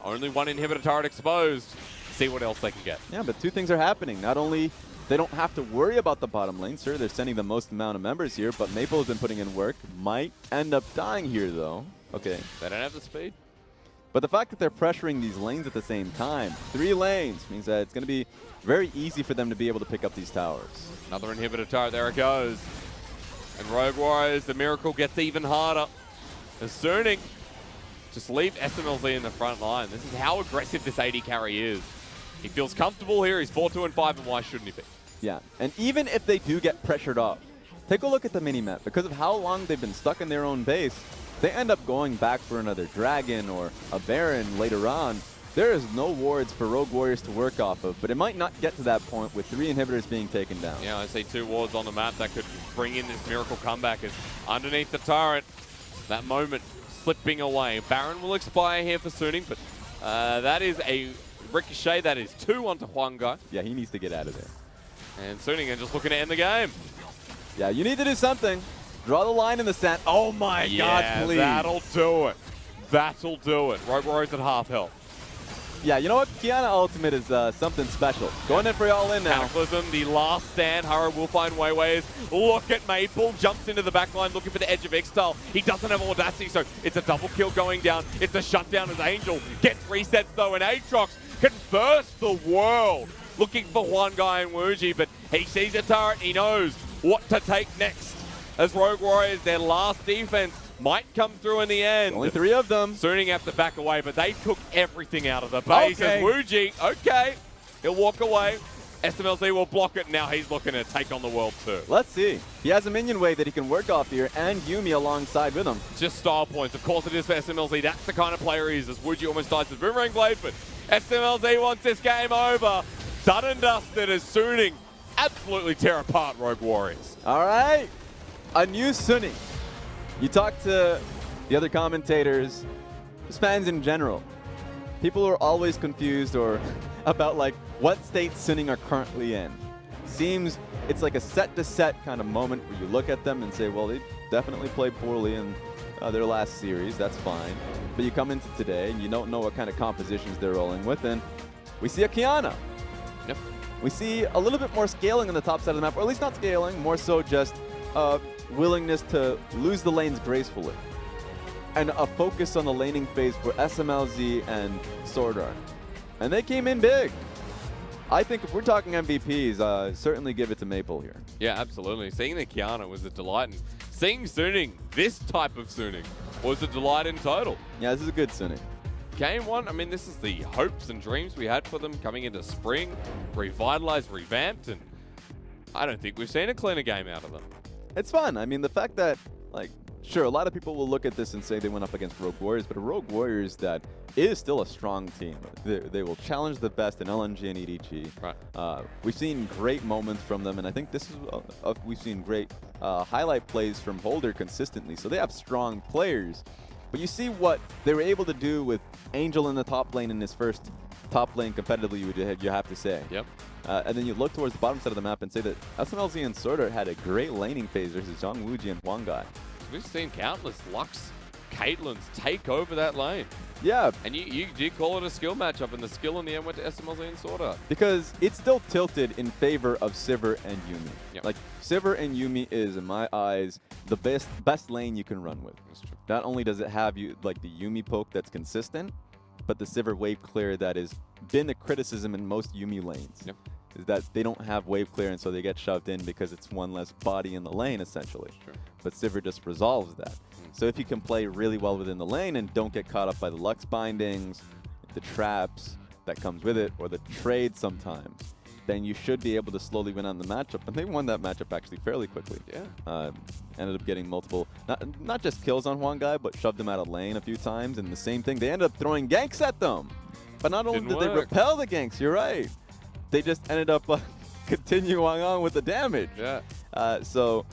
only 1 inhibitor turret exposed. See what else they can get. Yeah, but 2 things are happening. Not only they don't have to worry about the bottom lane. Sure, they're sending the most amount of members here, but Maple has been putting in work. Might end up dying here, though. Okay. They don't have the speed. But the fact that they're pressuring these lanes at the same time, 3 lanes, means that it's going to be very easy for them to be able to pick up these towers. Another inhibitor turret, there it goes. And Rogue Warriors, the miracle gets even harder. As Suning, just leave Smlz in the front line. This is how aggressive this AD carry is. He feels comfortable here, he's 4-2 and 5, and why shouldn't he be? Yeah, and even if they do get pressured off, take a look at the mini-map. Because of how long they've been stuck in their own base, they end up going back for another Dragon or a Baron later on. There is no wards for Rogue Warriors to work off of, but it might not get to that point with 3 inhibitors being taken down. Yeah, I see 2 wards on the map that could bring in this miracle comeback. Is underneath the turret, that moment slipping away. Baron will expire here for Suning, but that is a ricochet. That is 2 onto Huanggai. Yeah, he needs to get out of there. And Suning are just looking to end the game. Yeah, you need to do something. Draw the line in the sand. Oh my God, please. That'll do it. That'll do it. Rogue Warriors at half health. Yeah, you know what? Quiyana ultimate is something special. Going in for all in now. Cataclysm, the last stand. Haro will find Weiwei. Look at Maple. Jumps into the back line looking for the edge of X-Style. He doesn't have audacity, so it's a double kill going down. It's a shutdown as Angel gets resets though, and Aatrox can burst the world. Looking for Huanggai and ZWuJi, but he sees a turret. He knows what to take next. As Rogue Warriors, their last defense might come through in the end. Only 3 of them. Suning have to back away, but they took everything out of the base. Okay. As ZWuJi, okay, he'll walk away. Smlz will block it. Now he's looking to take on the world too. Let's see. He has a minion wave that he can work off here, and Yuumi alongside with him. Just style points. Of course it is for Smlz. That's the kind of player he is. As ZWuJi almost dies with Boomerang Blade, but Smlz wants this game over. Done and dusted as Suning absolutely tear apart Rogue Warriors. All right. A new Suning. You talk to the other commentators, just fans in general. People are always confused or about like what state Suning are currently in. Seems it's like a set-to-set kind of moment where you look at them and say, well, they definitely played poorly in their last series. That's fine. But you come into today and you don't know what kind of compositions they're rolling with, and we see a Quiyana. Yep. We see a little bit more scaling on the top side of the map, or at least not scaling, more so just willingness to lose the lanes gracefully. And a focus on the laning phase for Smlz and SwordArt. And they came in big. I think if we're talking MVPs, certainly give it to Maple here. Yeah, absolutely. Seeing the Quiyana was a delight, and seeing Suning, this type of Suning, was a delight in total. Yeah, this is a good Suning. Game 1, I mean, this is the hopes and dreams we had for them coming into spring, revitalized, revamped, and I don't think we've seen a cleaner game out of them. It's fun. I mean, the fact that, like, sure, a lot of people will look at this and say they went up against Rogue Warriors, but a Rogue Warriors that is still a strong team. They will challenge the best in LNG and EDG. Right. We've seen great moments from them, and I think this is we've seen great highlight plays from Holder consistently. So they have strong players. But you see what they were able to do with Angel in the top lane in his first top lane competitively, you have to say. Yep. And then you look towards the bottom side of the map and say that Smlz and SwordArt had a great laning phase versus ZWuJi and Huanggai. We've seen countless Lux Caitlyns take over that lane. Yeah. And you did call it a skill matchup, and the skill in the end went to Smlz and SwordArt. Because it's still tilted in favor of Sivir and Yuumi. Yep. Like, Sivir and Yuumi is, in my eyes, the best lane you can run with. That's true. Not only does it have you like the Yuumi poke that's consistent, but the Sivir wave clear that has been a criticism in most Yuumi lanes. Yep. Is that they don't have wave clear, and so they get shoved in because it's one less body in the lane, essentially. True. But Sivir just resolves that. So if you can play really well within the lane and don't get caught up by the Lux bindings, the traps that comes with it, or the trade sometimes, then you should be able to slowly win on the matchup. And they won that matchup actually fairly quickly. Yeah. Ended up getting multiple, not just kills on Huanggai, but shoved him out of lane a few times. And the same thing, they ended up throwing ganks at them. But not only did they repel the ganks, you're right, they just ended up continuing on with the damage. Yeah. So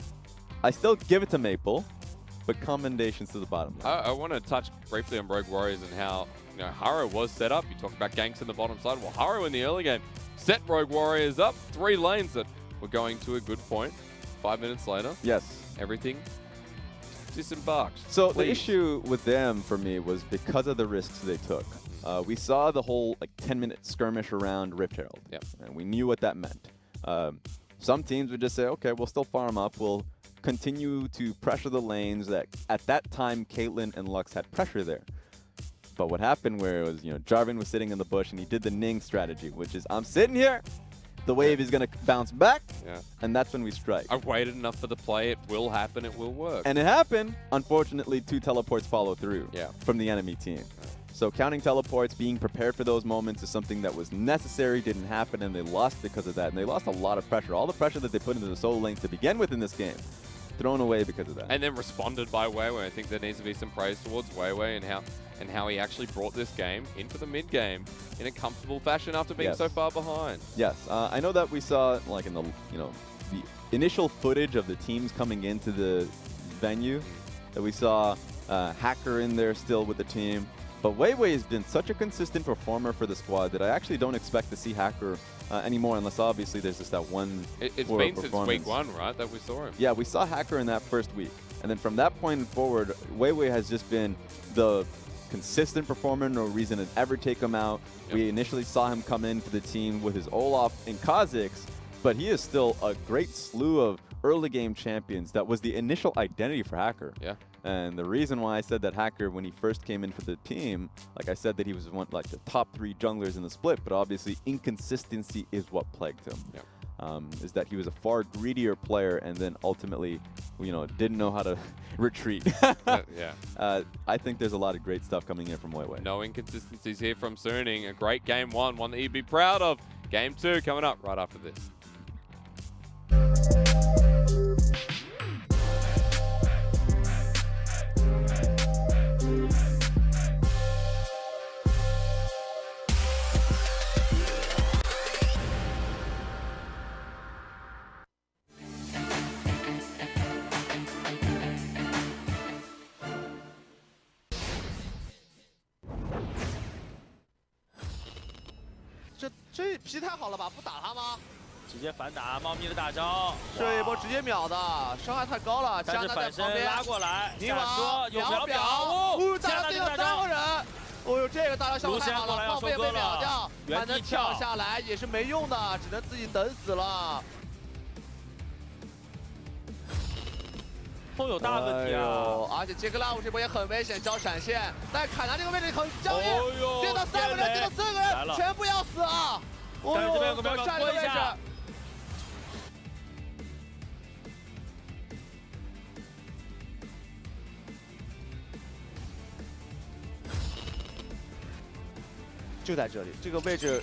I still give it to Maple, but commendations to the bottom lane. I want to touch briefly on Rogue Warriors and how Haro was set up. You talk about ganks in the bottom side. Well, Haro in the early game set Rogue Warriors up. 3 lanes that were going to a good point. 5 minutes later, Yes. everything disembarked. So Please. the issue with them for me was because of the risks they took. We saw the whole 10-minute skirmish around Rift Herald, Yep. and we knew what that meant. Some teams would just say, okay, we'll still farm up. We'll continue to pressure the lanes that at that time Caitlyn and Lux had pressure there. But what happened where it was, Jarvan was sitting in the bush and he did the Ning strategy, which is I'm sitting here, the wave is going to bounce back, Yeah. and that's when we strike. I've waited enough for the play. It will happen. It will work. And it happened. Unfortunately, 2 teleports follow through from the enemy team. So counting teleports, being prepared for those moments is something that was necessary, didn't happen, and they lost because of that. And they lost a lot of pressure. All the pressure that they put into the solo lanes to begin with in this game, thrown away because of that. And then responded by Weiwei. I think there needs to be some praise towards Weiwei and how he actually brought this game into the mid game in a comfortable fashion after being so far behind. Yes, I know that we saw like in the the initial footage of the teams coming into the venue that we saw HuaTian in there still with the team. But Weiwei has been such a consistent performer for the squad that I actually don't expect to see HuaTian anymore, unless obviously there's just that one. It's been since week 1, right, that we saw him. Yeah, we saw HuaTian in that first week, and then from that point forward, Weiwei has just been the consistent performer. No reason to ever take him out. Yep. We initially saw him come into the team with his Olaf in Kha'Zix, but he is still a great slew of early game champions. That was the initial identity for HuaTian. Yeah. And the reason why I said that HuaTian, when he first came in for the team, like I said that he was one like the top 3 junglers in the split, but obviously inconsistency is what plagued him. Yep. Is that he was a far greedier player and then ultimately, didn't know how to retreat. I think there's a lot of great stuff coming in from Weiwei. No inconsistencies here from Suning. A great game 1, one that you'd be proud of. Game 2 coming up right after this.这皮太好了吧？不打他吗？直接反打猫咪的大招，这一波直接秒的，伤害太高了。但是反身拉过来，泥下车王有秒表，哦，大家对了3个人，哦呦，这个大招效果太好了，胖夫也被秒掉，还能跳下来也是没用的，只能自己等死了。风有大问题啊！而且杰克拉夫这波也很危险，交闪现，但凯南这个位置很僵硬，电到3个人，电到4个人，全部要死啊！哦呦，左上这个位置。 就在这里，这个位置，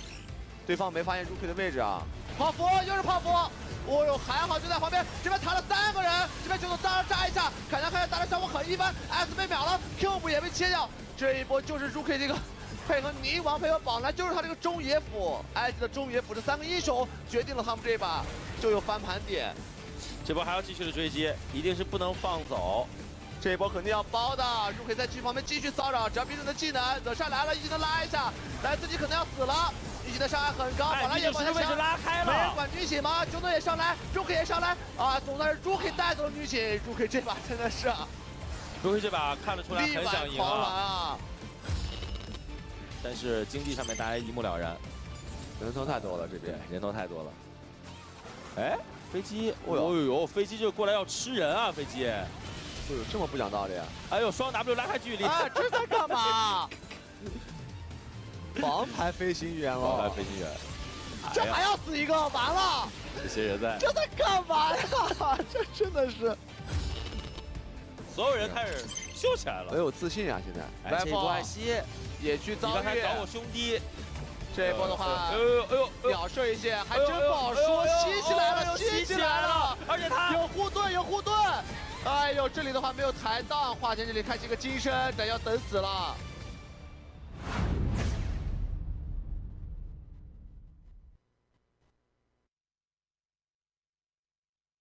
对方没发现入 K 的位置啊。胖夫又是胖夫，哦呦，还好就在旁边，这边躺了3个人，这边就从大招炸一下，凯南看见大招效果很一般 ，S 被秒了 ，Q 补也被切掉，这一波就是入 K 这个配合泥王配合宝蓝，就是他这个中野辅，埃及的中野辅这3个英雄决定了他们这把就有翻盘点，这波还要继续的追击，一定是不能放走。 这一波肯定要包的，入 K 在区旁边继续骚扰，只要彼此的技能，惹上来了，一技能拉一下，但自己可能要死了，一技能伤害很高，宝蓝也往下位置拉开了，没人管女寝吗？中盾也上来，朱 K 也上来，啊，总算是朱 K 带走了女寝，朱 K 这把真的是，朱 K 这把看得出来很想赢啊，但是经济上面大家一目了然，人头太多了，这边人头太多了，哎，飞机，哦呦，飞机就过来要吃人啊，飞机。 哎呦，这么不讲道理！哎呦，双 W 拉开距离，哎，这在干嘛？王牌飞行员了，王牌飞行员，这还要死一个，完了！这些人在，这在干嘛呀？这真的是，所有人开始秀起来了，很有自信啊！现在，哎，这一波艾希也去遭遇，你刚才找我兄弟，这一波的话，秒射一些，还真不好说，吸起来了，吸起来了，而且他有护盾，有护盾。 哎呦，这里的话没有抬档，华田这里开启一个金身，但要等死了。